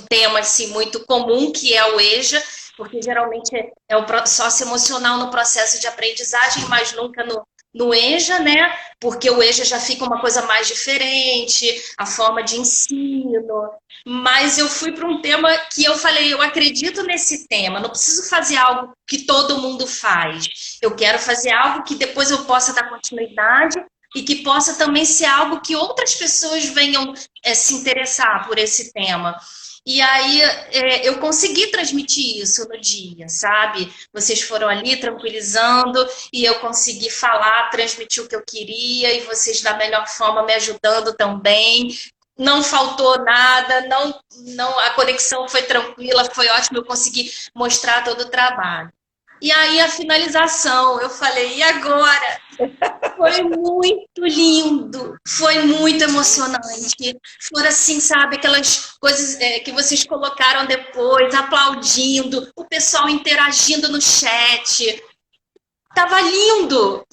tema assim, muito comum, que é o EJA, porque geralmente é o socioemocional no processo de aprendizagem, mas nunca no EJA, né? Porque o EJA já fica uma coisa mais diferente, a forma de ensino. Mas eu fui para um tema que eu falei, eu acredito nesse tema, não preciso fazer algo que todo mundo faz. Eu quero fazer algo que depois eu possa dar continuidade e que possa também ser algo que outras pessoas venham se interessar por esse tema. E aí eu consegui transmitir isso no dia, sabe? Vocês foram ali tranquilizando e eu consegui falar, transmitir o que eu queria e vocês da melhor forma me ajudando também. Não faltou nada, a conexão foi tranquila, foi ótimo, eu consegui mostrar todo o trabalho. E aí a finalização, eu falei, e agora? Foi muito lindo, foi muito emocionante. Foram assim, sabe, aquelas coisas que vocês colocaram depois, aplaudindo, o pessoal interagindo no chat. Tava lindo.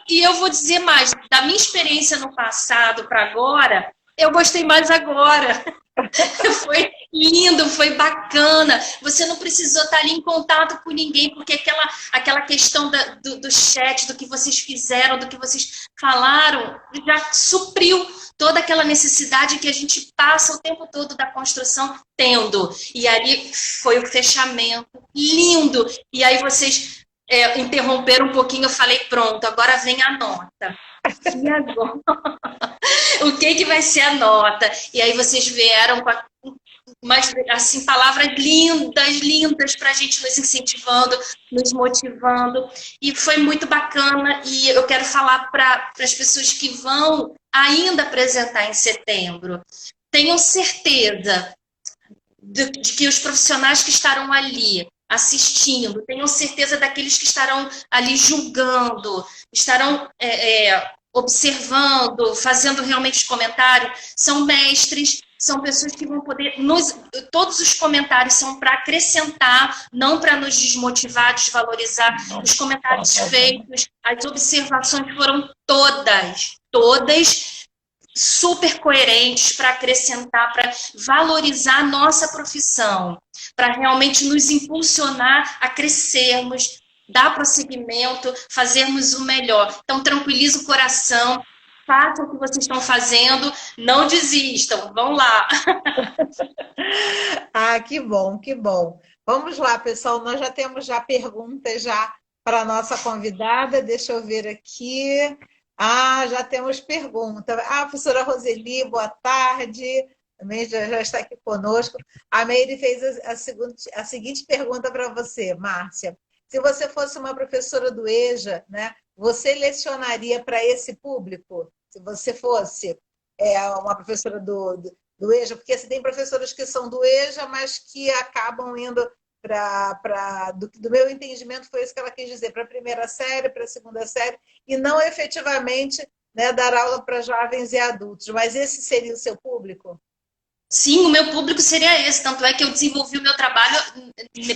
E eu vou dizer mais, da minha experiência no passado para agora, eu gostei mais agora. Foi lindo, foi bacana. Você não precisou estar ali em contato com ninguém, porque aquela questão do chat, do que vocês fizeram, do que vocês falaram, já supriu toda aquela necessidade que a gente passa o tempo todo da construção tendo. E ali foi o fechamento lindo. E aí vocês interromperam um pouquinho, eu falei, pronto, agora vem a nota. E agora? O que vai ser a nota? E aí vocês vieram com assim, palavras lindas, lindas para a gente nos incentivando, nos motivando. E foi muito bacana. E eu quero falar para as pessoas que vão ainda apresentar em setembro. Tenham certeza de que os profissionais que estarão ali assistindo, tenham certeza daqueles que estarão ali julgando, estarão observando, fazendo realmente os comentários, são mestres, são pessoas que vão poder... todos os comentários são para acrescentar, não para nos desmotivar, desvalorizar. Os comentários feitos, as observações foram todas super coerentes para acrescentar, para valorizar a nossa profissão, para realmente nos impulsionar a crescermos, dar prosseguimento, fazermos o melhor. Então, tranquiliza o coração, façam o que vocês estão fazendo, não desistam, vão lá. Ah, que bom, que bom. Vamos lá, pessoal, nós já temos já perguntas já para a nossa convidada, deixa eu ver aqui. Ah, já temos pergunta. Ah, professora Roseli, boa tarde. Também já está aqui conosco. A Meire fez a seguinte pergunta para você, Márcia. Se você fosse uma professora do EJA, né, você lecionaria para esse público? Se você fosse uma professora do EJA, porque você tem professores que são do EJA, mas que acabam indo do meu entendimento, foi isso que ela quis dizer, para a primeira série, para a segunda série, e não efetivamente, né, dar aula para jovens e adultos. Mas esse seria o seu público? Sim, o meu público seria esse, tanto é que eu desenvolvi o meu trabalho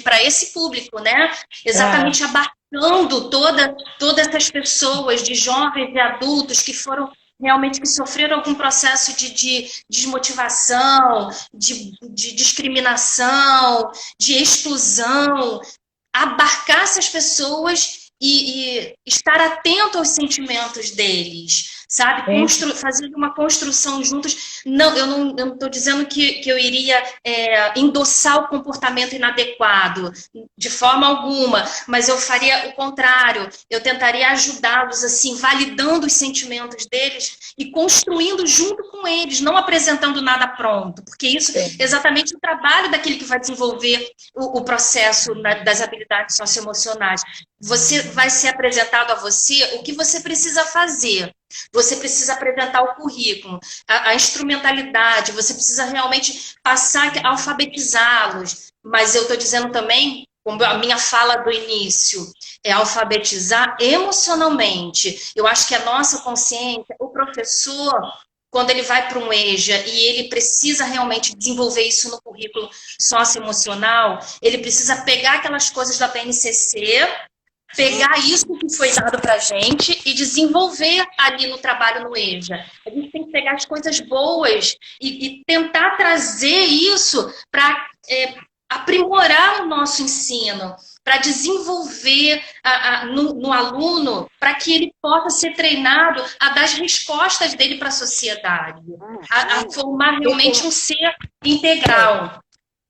para esse público, né? Exatamente abarcando todas essas pessoas, de jovens e adultos que foram realmente, que sofreram algum processo de desmotivação, de discriminação, de exclusão, abarcar essas pessoas e estar atento aos sentimentos deles, sabe? Fazer uma construção juntos. Não, eu não estou dizendo que eu iria endossar o comportamento inadequado, de forma alguma, mas eu faria o contrário. Eu tentaria ajudá-los, assim, validando os sentimentos deles e construindo junto com eles, não apresentando nada pronto, porque isso é exatamente o trabalho daquele que vai desenvolver o processo das habilidades socioemocionais. Você vai ser apresentado a você o que você precisa fazer. Você precisa apresentar o currículo, a instrumentalidade, você precisa realmente passar, alfabetizá-los. Mas eu estou dizendo também, como a minha fala do início, é alfabetizar emocionalmente. Eu acho que a nossa consciência, o professor, quando ele vai para um EJA e ele precisa realmente desenvolver isso no currículo socioemocional, ele precisa pegar aquelas coisas da BNCC, pegar isso que foi dado para a gente e desenvolver ali no trabalho no EJA. A gente tem que pegar as coisas boas e tentar trazer isso para aprimorar o nosso ensino, para desenvolver no aluno, para que ele possa ser treinado a dar as respostas dele para a sociedade, a formar realmente um ser integral.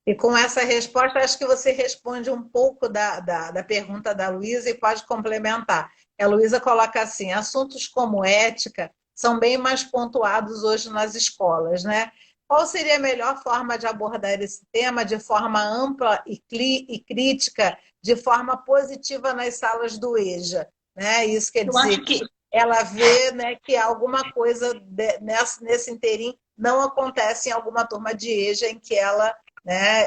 E com essa resposta, acho que você responde um pouco da pergunta da Luísa e pode complementar. A Luísa coloca assim, assuntos como ética são bem mais pontuados hoje nas escolas, né? Qual seria a melhor forma de abordar esse tema de forma ampla e crítica, de forma positiva nas salas do EJA? Né? Isso quer dizer que ela vê, né, que alguma coisa nesse inteirinho não acontece em alguma turma de EJA em que ela, né,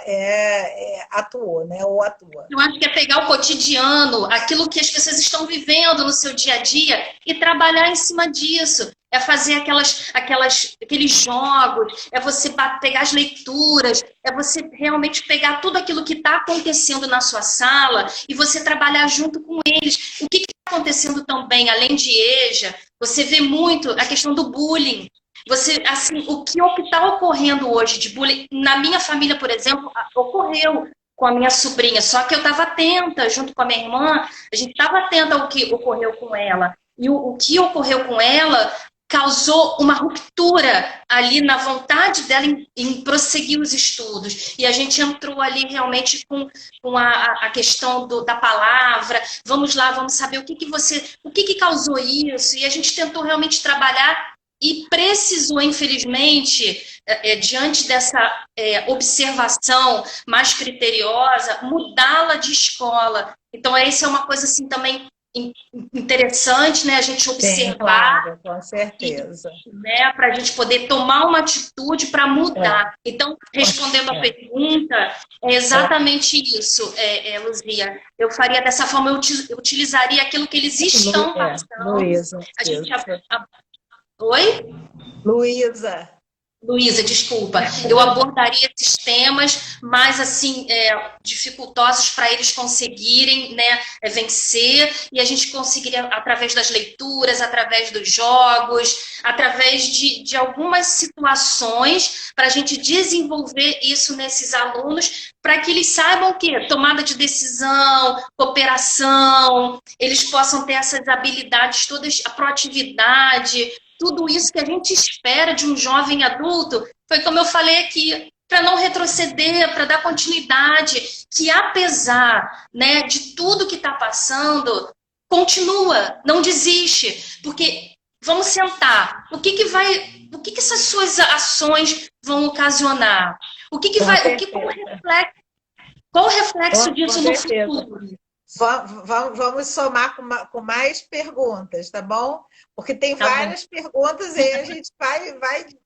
atuou, né, ou atua. Eu acho que é pegar o cotidiano, aquilo que as pessoas estão vivendo no seu dia a dia e trabalhar em cima disso. É fazer aqueles jogos, é você pegar as leituras, é você realmente pegar tudo aquilo que está acontecendo na sua sala e você trabalhar junto com eles. O que está acontecendo também, além de EJA, você vê muito a questão do bullying. Você, assim, o que está ocorrendo hoje de bullying, na minha família, por exemplo, ocorreu com a minha sobrinha, só que eu estava atenta, junto com a minha irmã, a gente estava atenta ao que ocorreu com ela. E o que ocorreu com ela causou uma ruptura ali na vontade dela em prosseguir os estudos. E a gente entrou ali realmente com a questão da palavra. Vamos lá, vamos saber o que causou isso. E a gente tentou realmente trabalhar e precisou, infelizmente, diante dessa observação mais criteriosa, mudá-la de escola. Então, essa é uma coisa assim também interessante, né? A gente observar. Sim, claro, com certeza. Né? Para a gente poder tomar uma atitude para mudar. Então, respondendo a pergunta, é exatamente isso, Luzia. Eu faria dessa forma, eu utilizaria aquilo que eles estão passando. Luísa. Oi? Luísa. Luísa, desculpa, eu abordaria esses temas mais assim dificultosos para eles conseguirem, né, vencer, e a gente conseguiria através das leituras, através dos jogos, através de algumas situações para a gente desenvolver isso nesses alunos, para que eles saibam que tomada de decisão, cooperação, eles possam ter essas habilidades todas, a proatividade, tudo isso que a gente espera de um jovem adulto, foi como eu falei aqui, para não retroceder, para dar continuidade, que apesar, né, de tudo que está passando, continua, não desiste, porque vamos sentar, o que essas suas ações vão ocasionar? Qual o reflexo disso no futuro? Vamos somar com mais perguntas, tá bom? Porque tem várias perguntas e a gente vai,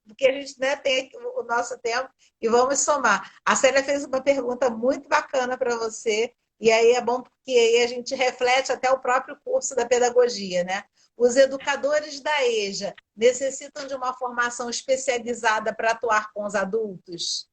porque a gente, né, tem o nosso tempo e vamos somar. A Célia fez uma pergunta muito bacana para você, e aí é bom porque aí a gente reflete até o próprio curso da pedagogia, né? Os educadores da EJA necessitam de uma formação especializada para atuar com os adultos?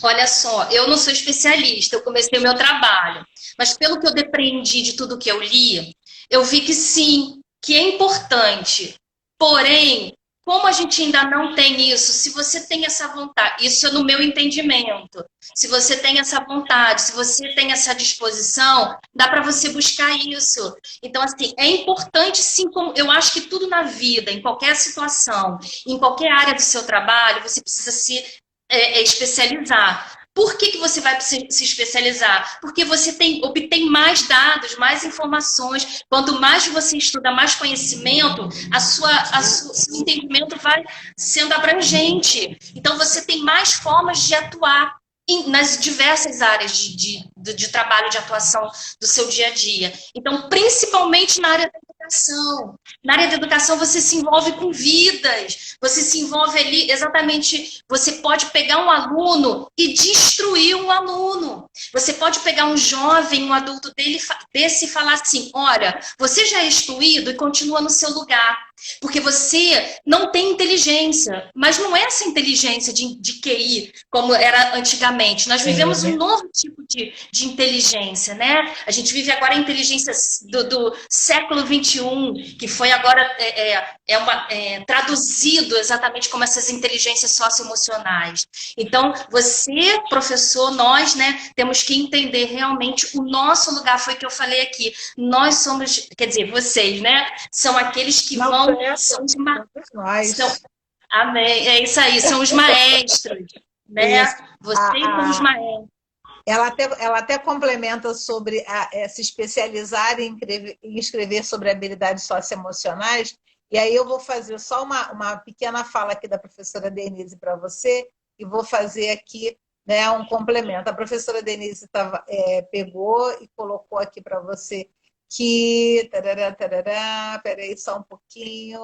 Olha só, eu não sou especialista, eu comecei o meu trabalho, mas pelo que eu depreendi de tudo que eu li, eu vi que sim, que é importante. Porém, como a gente ainda não tem isso, se você tem essa vontade, isso é no meu entendimento, se você tem essa vontade, se você tem essa disposição, dá para você buscar isso. Então, assim, é importante sim, como eu acho que tudo na vida, em qualquer situação, em qualquer área do seu trabalho, você precisa se especializar. Por que você vai se especializar? Porque você obtém mais dados, mais informações. Quanto mais você estuda, mais conhecimento, seu entendimento vai sendo abrangente. Então, você tem mais formas de atuar nas diversas áreas de trabalho, de atuação do seu dia a dia. Então, principalmente na área da educação. Na área da educação, você se envolve com vidas, você se envolve ali, exatamente, você pode pegar um aluno e destruir um aluno. Você pode pegar um jovem, um adulto desse e falar assim, olha, você já é instruído e continua no seu lugar. Porque você não tem inteligência, mas não é essa inteligência de QI, como era antigamente. Nós vivemos um novo tipo de inteligência, né? A gente vive agora a inteligência do século XXI, que foi agora traduzido exatamente como essas inteligências socioemocionais. Então, você, professor, nós, né, temos que entender realmente o nosso lugar. Foi o que eu falei aqui. Nós somos, quer dizer, vocês, né, são aqueles que vão... Amém, é isso aí, são os maestros, né? Vocês são os maestros. Ela até complementa sobre se especializar em escrever sobre habilidades socioemocionais, e aí eu vou fazer só uma pequena fala aqui da professora Denise para você, e vou fazer aqui, né, um complemento. A professora Denise pegou e colocou aqui para você que... peraí só um pouquinho.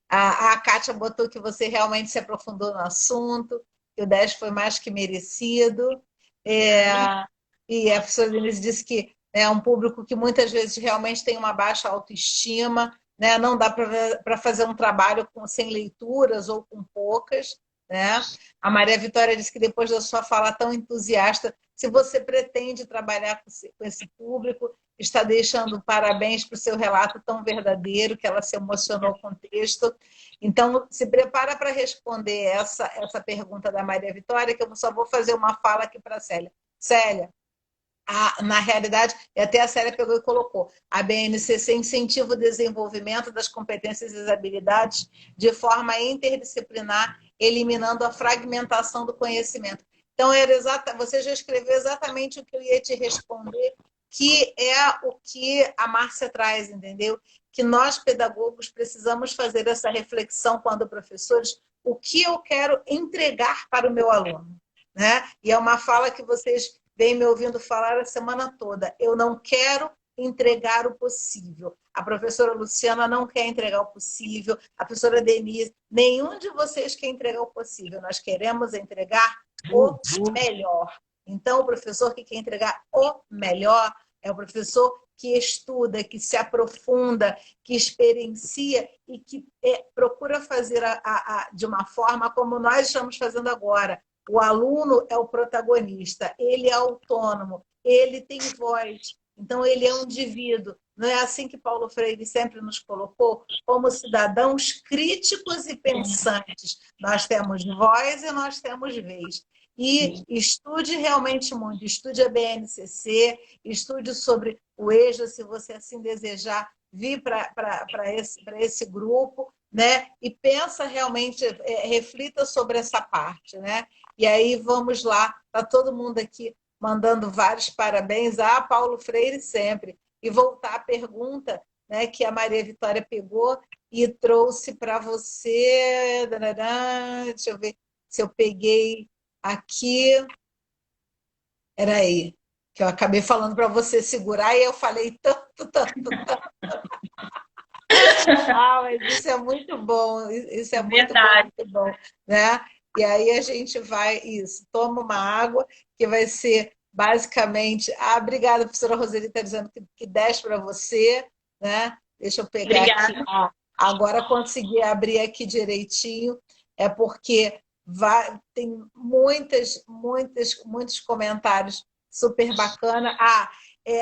A Kátia botou que você realmente se aprofundou no assunto, que o 10 foi mais que merecido. E a professora Denise disse que é um público que muitas vezes realmente tem uma baixa autoestima, né? Não dá para fazer um trabalho sem leituras ou com poucas. Né? A Maria Vitória disse que depois da sua fala tão entusiasta, se você pretende trabalhar com esse público, está deixando parabéns para o seu relato tão verdadeiro, que ela se emocionou com o texto. Então, se prepara para responder essa pergunta da Maria Vitória, que eu só vou fazer uma fala aqui para a Célia. Célia, na realidade, e até a Célia pegou e colocou, a BNCC incentiva o desenvolvimento das competências e das habilidades de forma interdisciplinar, eliminando a fragmentação do conhecimento. Então, você já escreveu exatamente o que eu ia te responder, que é o que a Márcia traz, entendeu? Que nós, pedagogos, precisamos fazer essa reflexão quando professores, o que eu quero entregar para o meu aluno. Né? E é uma fala que vocês vêm me ouvindo falar a semana toda. Eu não quero entregar o possível. A professora Luciana não quer entregar o possível, a professora Denise, nenhum de vocês quer entregar o possível. Nós queremos entregar o melhor. Então, o professor que quer entregar o melhor é o professor que estuda, que se aprofunda, que experiencia e que procura fazer de uma forma como nós estamos fazendo agora. O aluno é o protagonista, ele é autônomo, ele tem voz, então ele é um indivíduo. Não é assim que Paulo Freire sempre nos colocou? Como cidadãos críticos e pensantes. Nós temos voz e nós temos vez. E estude realmente muito, estude a BNCC, estude sobre o EJA, se você assim desejar vir para esse grupo, né? E pensa realmente, reflita sobre essa parte, né? E aí vamos lá, está todo mundo aqui mandando vários parabéns a Paulo Freire sempre. E voltar à pergunta, né, que a Maria Vitória pegou e trouxe para você. Deixa eu ver se eu peguei aqui. Era aí, que eu acabei falando para você segurar e eu falei tanto. Mas isso é muito bom, isso é muito bom, muito bom, né? E aí a gente vai, toma uma água, que vai ser basicamente... obrigada, professora Roseli está dizendo que 10 para você, né? Deixa eu pegar aqui. Agora consegui abrir aqui direitinho, é porque tem muitos comentários super bacana.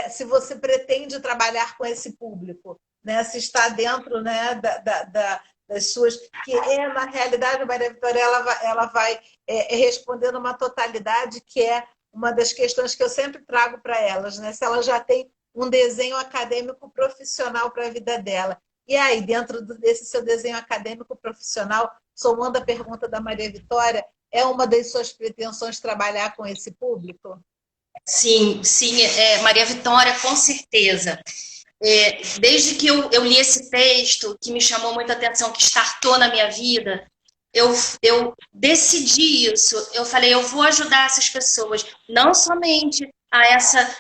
Se você pretende trabalhar com esse público, né? Se está dentro, né, das suas... Que na realidade, a Maria Vitória ela vai respondendo uma totalidade, que é uma das questões que eu sempre trago para elas, né? Se ela já tem um desenho acadêmico profissional para a vida dela. E aí, dentro desse seu desenho acadêmico profissional, somando a pergunta da Maria Vitória, é uma das suas pretensões trabalhar com esse público? Sim, Maria Vitória, com certeza. Desde que eu li esse texto, que me chamou muita atenção, que startou na minha vida, eu decidi isso. Eu falei, eu vou ajudar essas pessoas, não somente a essa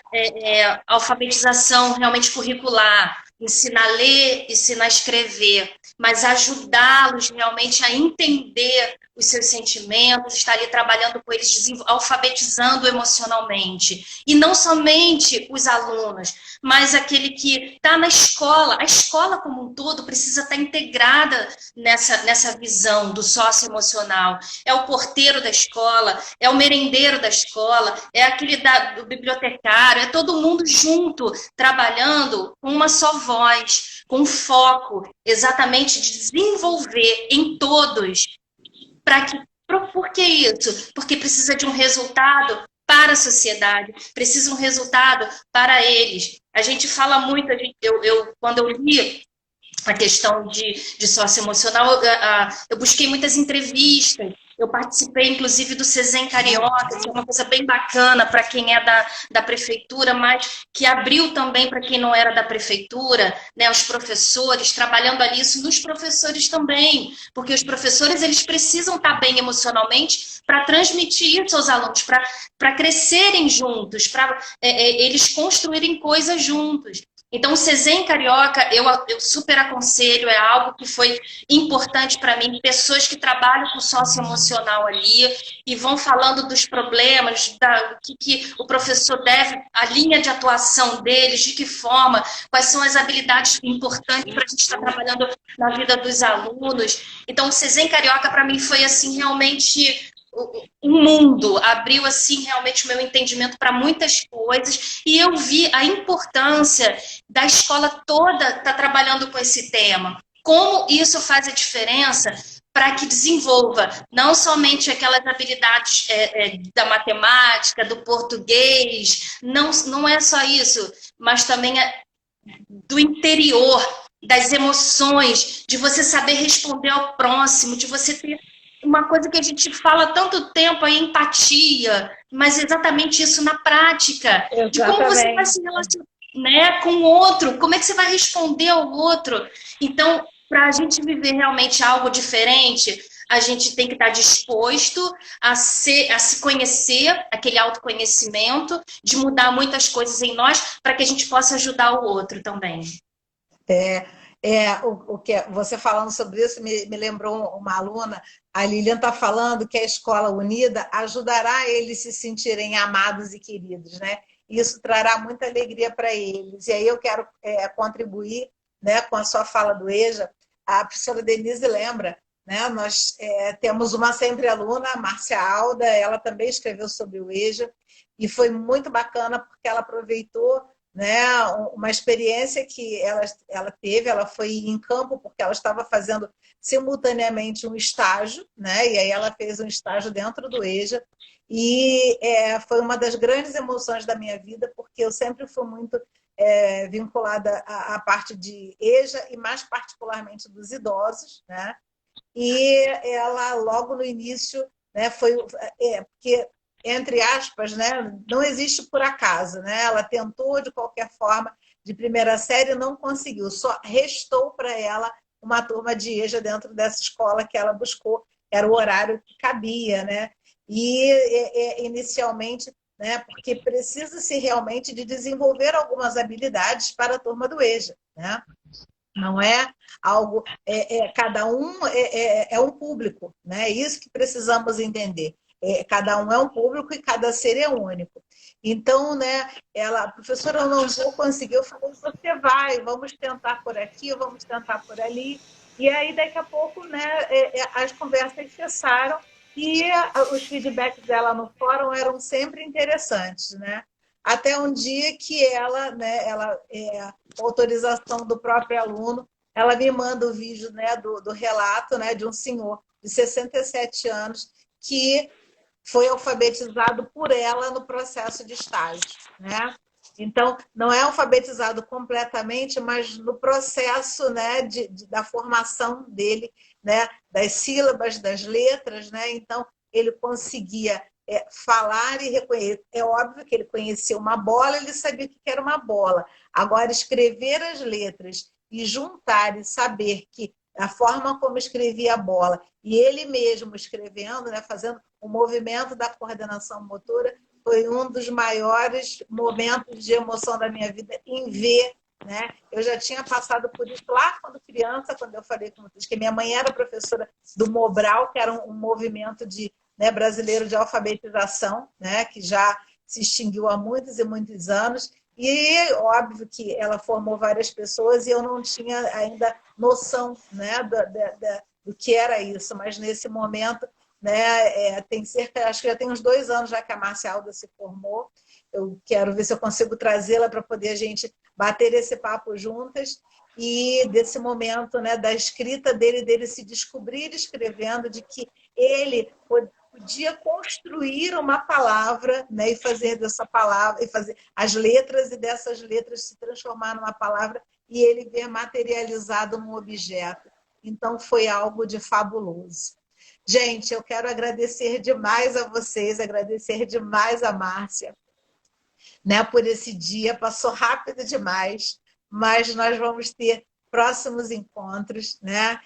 alfabetização realmente curricular, ensinar a ler, ensinar a escrever, mas ajudá-los realmente a entender os seus sentimentos, estar ali trabalhando com eles, alfabetizando emocionalmente. E não somente os alunos, mas aquele que está na escola. A escola como um todo precisa estar integrada nessa visão do socioemocional. É o porteiro da escola, é o merendeiro da escola, é aquele do bibliotecário, é todo mundo junto, trabalhando com uma só voz, com foco exatamente de desenvolver em todos. Por que isso? Porque precisa de um resultado para a sociedade, precisa de um resultado para eles. A gente fala muito, quando eu li a questão de socioemocional, eu busquei muitas entrevistas, eu participei, inclusive, do Sesem Carioca, que é uma coisa bem bacana para quem é da prefeitura, mas que abriu também para quem não era da prefeitura, né, os professores, trabalhando ali isso nos professores também, porque os professores eles precisam estar bem emocionalmente para transmitir isso aos alunos, para crescerem juntos, para eles construírem coisas juntos. Então, o Sesem Carioca, eu super aconselho, é algo que foi importante para mim, pessoas que trabalham com socioemocional ali e vão falando dos problemas, do que o professor deve, a linha de atuação deles, de que forma, quais são as habilidades importantes para a gente estar trabalhando na vida dos alunos. Então, o Sesem Carioca, para mim, foi assim, realmente... um mundo, abriu assim realmente o meu entendimento para muitas coisas e eu vi a importância da escola toda estar trabalhando com esse tema. Como isso faz a diferença para que desenvolva não somente aquelas habilidades da matemática, do português, não é só isso, mas também do interior, das emoções, de você saber responder ao próximo, de você ter uma coisa que a gente fala há tanto tempo, a empatia, mas exatamente isso na prática. Exatamente. De como você vai se relacionar, né, com o outro, como é que você vai responder ao outro. Então, para a gente viver realmente algo diferente, a gente tem que estar disposto a se conhecer, aquele autoconhecimento, de mudar muitas coisas em nós, para que a gente possa ajudar o outro também. O que você falando sobre isso me lembrou uma aluna, a Lilian está falando que a escola unida ajudará eles se sentirem amados e queridos, né? e isso trará muita alegria para eles. E aí eu quero contribuir, né, com a sua fala do EJA. A professora Denise lembra, né, nós temos uma sempre aluna, a Márcia Alda, ela também escreveu sobre o EJA, e foi muito bacana porque ela aproveitou, né, uma experiência que ela teve, ela foi em campo porque ela estava fazendo simultaneamente um estágio, né, e aí ela fez um estágio dentro do EJA, e foi uma das grandes emoções da minha vida, porque eu sempre fui muito vinculada à parte de EJA e mais particularmente dos idosos, né, e ela logo no início, né, porque entre aspas, né, não existe por acaso, né? Ela tentou de qualquer forma de primeira série, não conseguiu, só restou para ela uma turma de EJA dentro dessa escola que ela buscou, era o horário que cabia, né? E inicialmente, né, porque precisa-se realmente de desenvolver algumas habilidades para a turma do EJA, né? Não é algo, cada um é um público, né? É isso que precisamos entender. Cada um é um público e cada ser é único. Então, né, ela, professora, eu não vou conseguir. Eu falei, você vai, vamos tentar por aqui, vamos tentar por ali. E aí, daqui a pouco, né, as conversas cessaram e os feedbacks dela no fórum eram sempre interessantes, né? Até um dia que ela, né, com autorização do próprio aluno, ela me manda o vídeo, né, do relato, né, de um senhor de 67 anos que foi alfabetizado por ela no processo de estágio, né? Então, não é alfabetizado completamente, mas no processo, né, da formação dele, né, das sílabas, das letras, né? Então, ele conseguia falar e reconhecer. É óbvio que ele conhecia uma bola, ele sabia o que era uma bola. Agora, escrever as letras e juntar e saber que a forma como escrevia a bola e ele mesmo escrevendo, né, fazendo o movimento da coordenação motora, foi um dos maiores momentos de emoção da minha vida em ver, né? Eu já tinha passado por isso lá quando criança, quando eu falei com vocês que minha mãe era professora do Mobral, que era um movimento né, brasileiro de alfabetização, né, que já se extinguiu há muitos e muitos anos, e óbvio que ela formou várias pessoas e eu não tinha ainda noção, né, do que era isso, mas nesse momento, né, acho que já tem uns 2 anos já que a Márcia Alda se formou, eu quero ver se eu consigo trazê-la para poder a gente bater esse papo juntas, e desse momento, né, da escrita dele se descobrir escrevendo, de que ele podia construir uma palavra, né, e fazer dessa palavra, e fazer as letras, e dessas letras se transformar numa palavra, e ele ver materializado num objeto. Então, foi algo de fabuloso. Gente, eu quero agradecer demais a vocês, agradecer demais a Márcia, né, por esse dia. Passou rápido demais, mas nós vamos ter próximos encontros, né?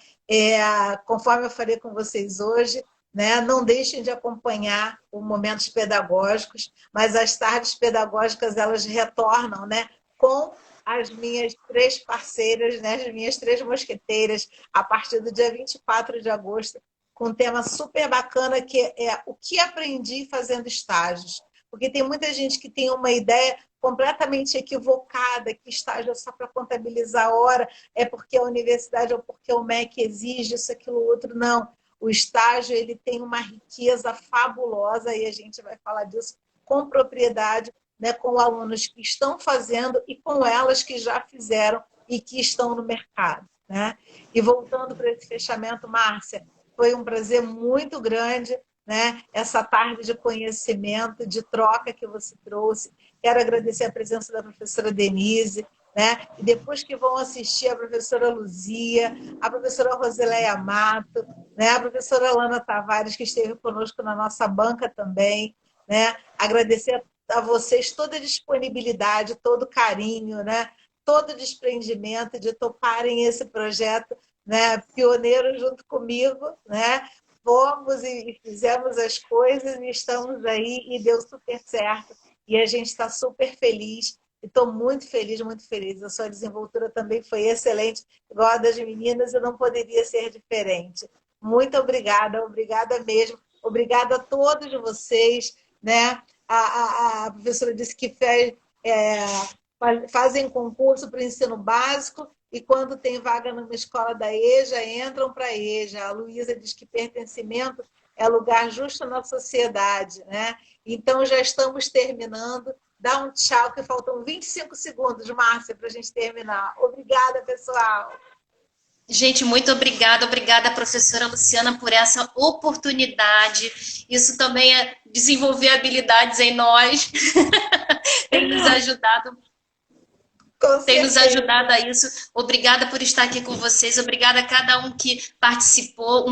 Conforme eu falei com vocês hoje, né, não deixem de acompanhar os momentos pedagógicos, mas as tardes pedagógicas elas retornam, né, com as minhas 3 parceiras, né, as minhas 3 mosqueteiras, a partir do dia 24 de agosto, com um tema super bacana que é o que aprendi fazendo estágios. Porque tem muita gente que tem uma ideia completamente equivocada, que estágio é só para contabilizar a hora, é porque a universidade ou porque o MEC exige isso, aquilo, outro. Não. O estágio ele tem uma riqueza fabulosa e a gente vai falar disso com propriedade, né, com alunos que estão fazendo e com elas que já fizeram e que estão no mercado, né? E voltando para esse fechamento, Márcia, foi um prazer muito grande, né, essa tarde de conhecimento, de troca que você trouxe. Quero agradecer a presença da professora Denise, né? E depois que vão assistir a professora Luzia, a professora Rosileia Mato, né? A professora Lana Tavares, que esteve conosco na nossa banca também, né? Agradecer a vocês toda a disponibilidade, todo o carinho, né? Todo o desprendimento de toparem esse projeto, né? Pioneiro junto comigo, né? Fomos e fizemos as coisas e estamos aí e deu super certo. E a gente está super feliz. E estou muito feliz, muito feliz. A sua desenvoltura também foi excelente, igual a das meninas, e não poderia ser diferente. Muito obrigada, obrigada mesmo. Obrigada a todos vocês, né? a professora disse que fazem concurso para o ensino básico e quando tem vaga numa escola da EJA, entram para a EJA. A Luísa diz que pertencimento é lugar justo na sociedade, né? Então, já estamos terminando. Dá um tchau, que faltam 25 segundos, Márcia, para a gente terminar. Obrigada, pessoal. Gente, muito obrigada. Obrigada, professora Luciana, por essa oportunidade. Isso também é desenvolver habilidades em nós. Tem nos ajudado. Tem nos ajudado a isso. Obrigada por estar aqui com vocês. Obrigada a cada um que participou.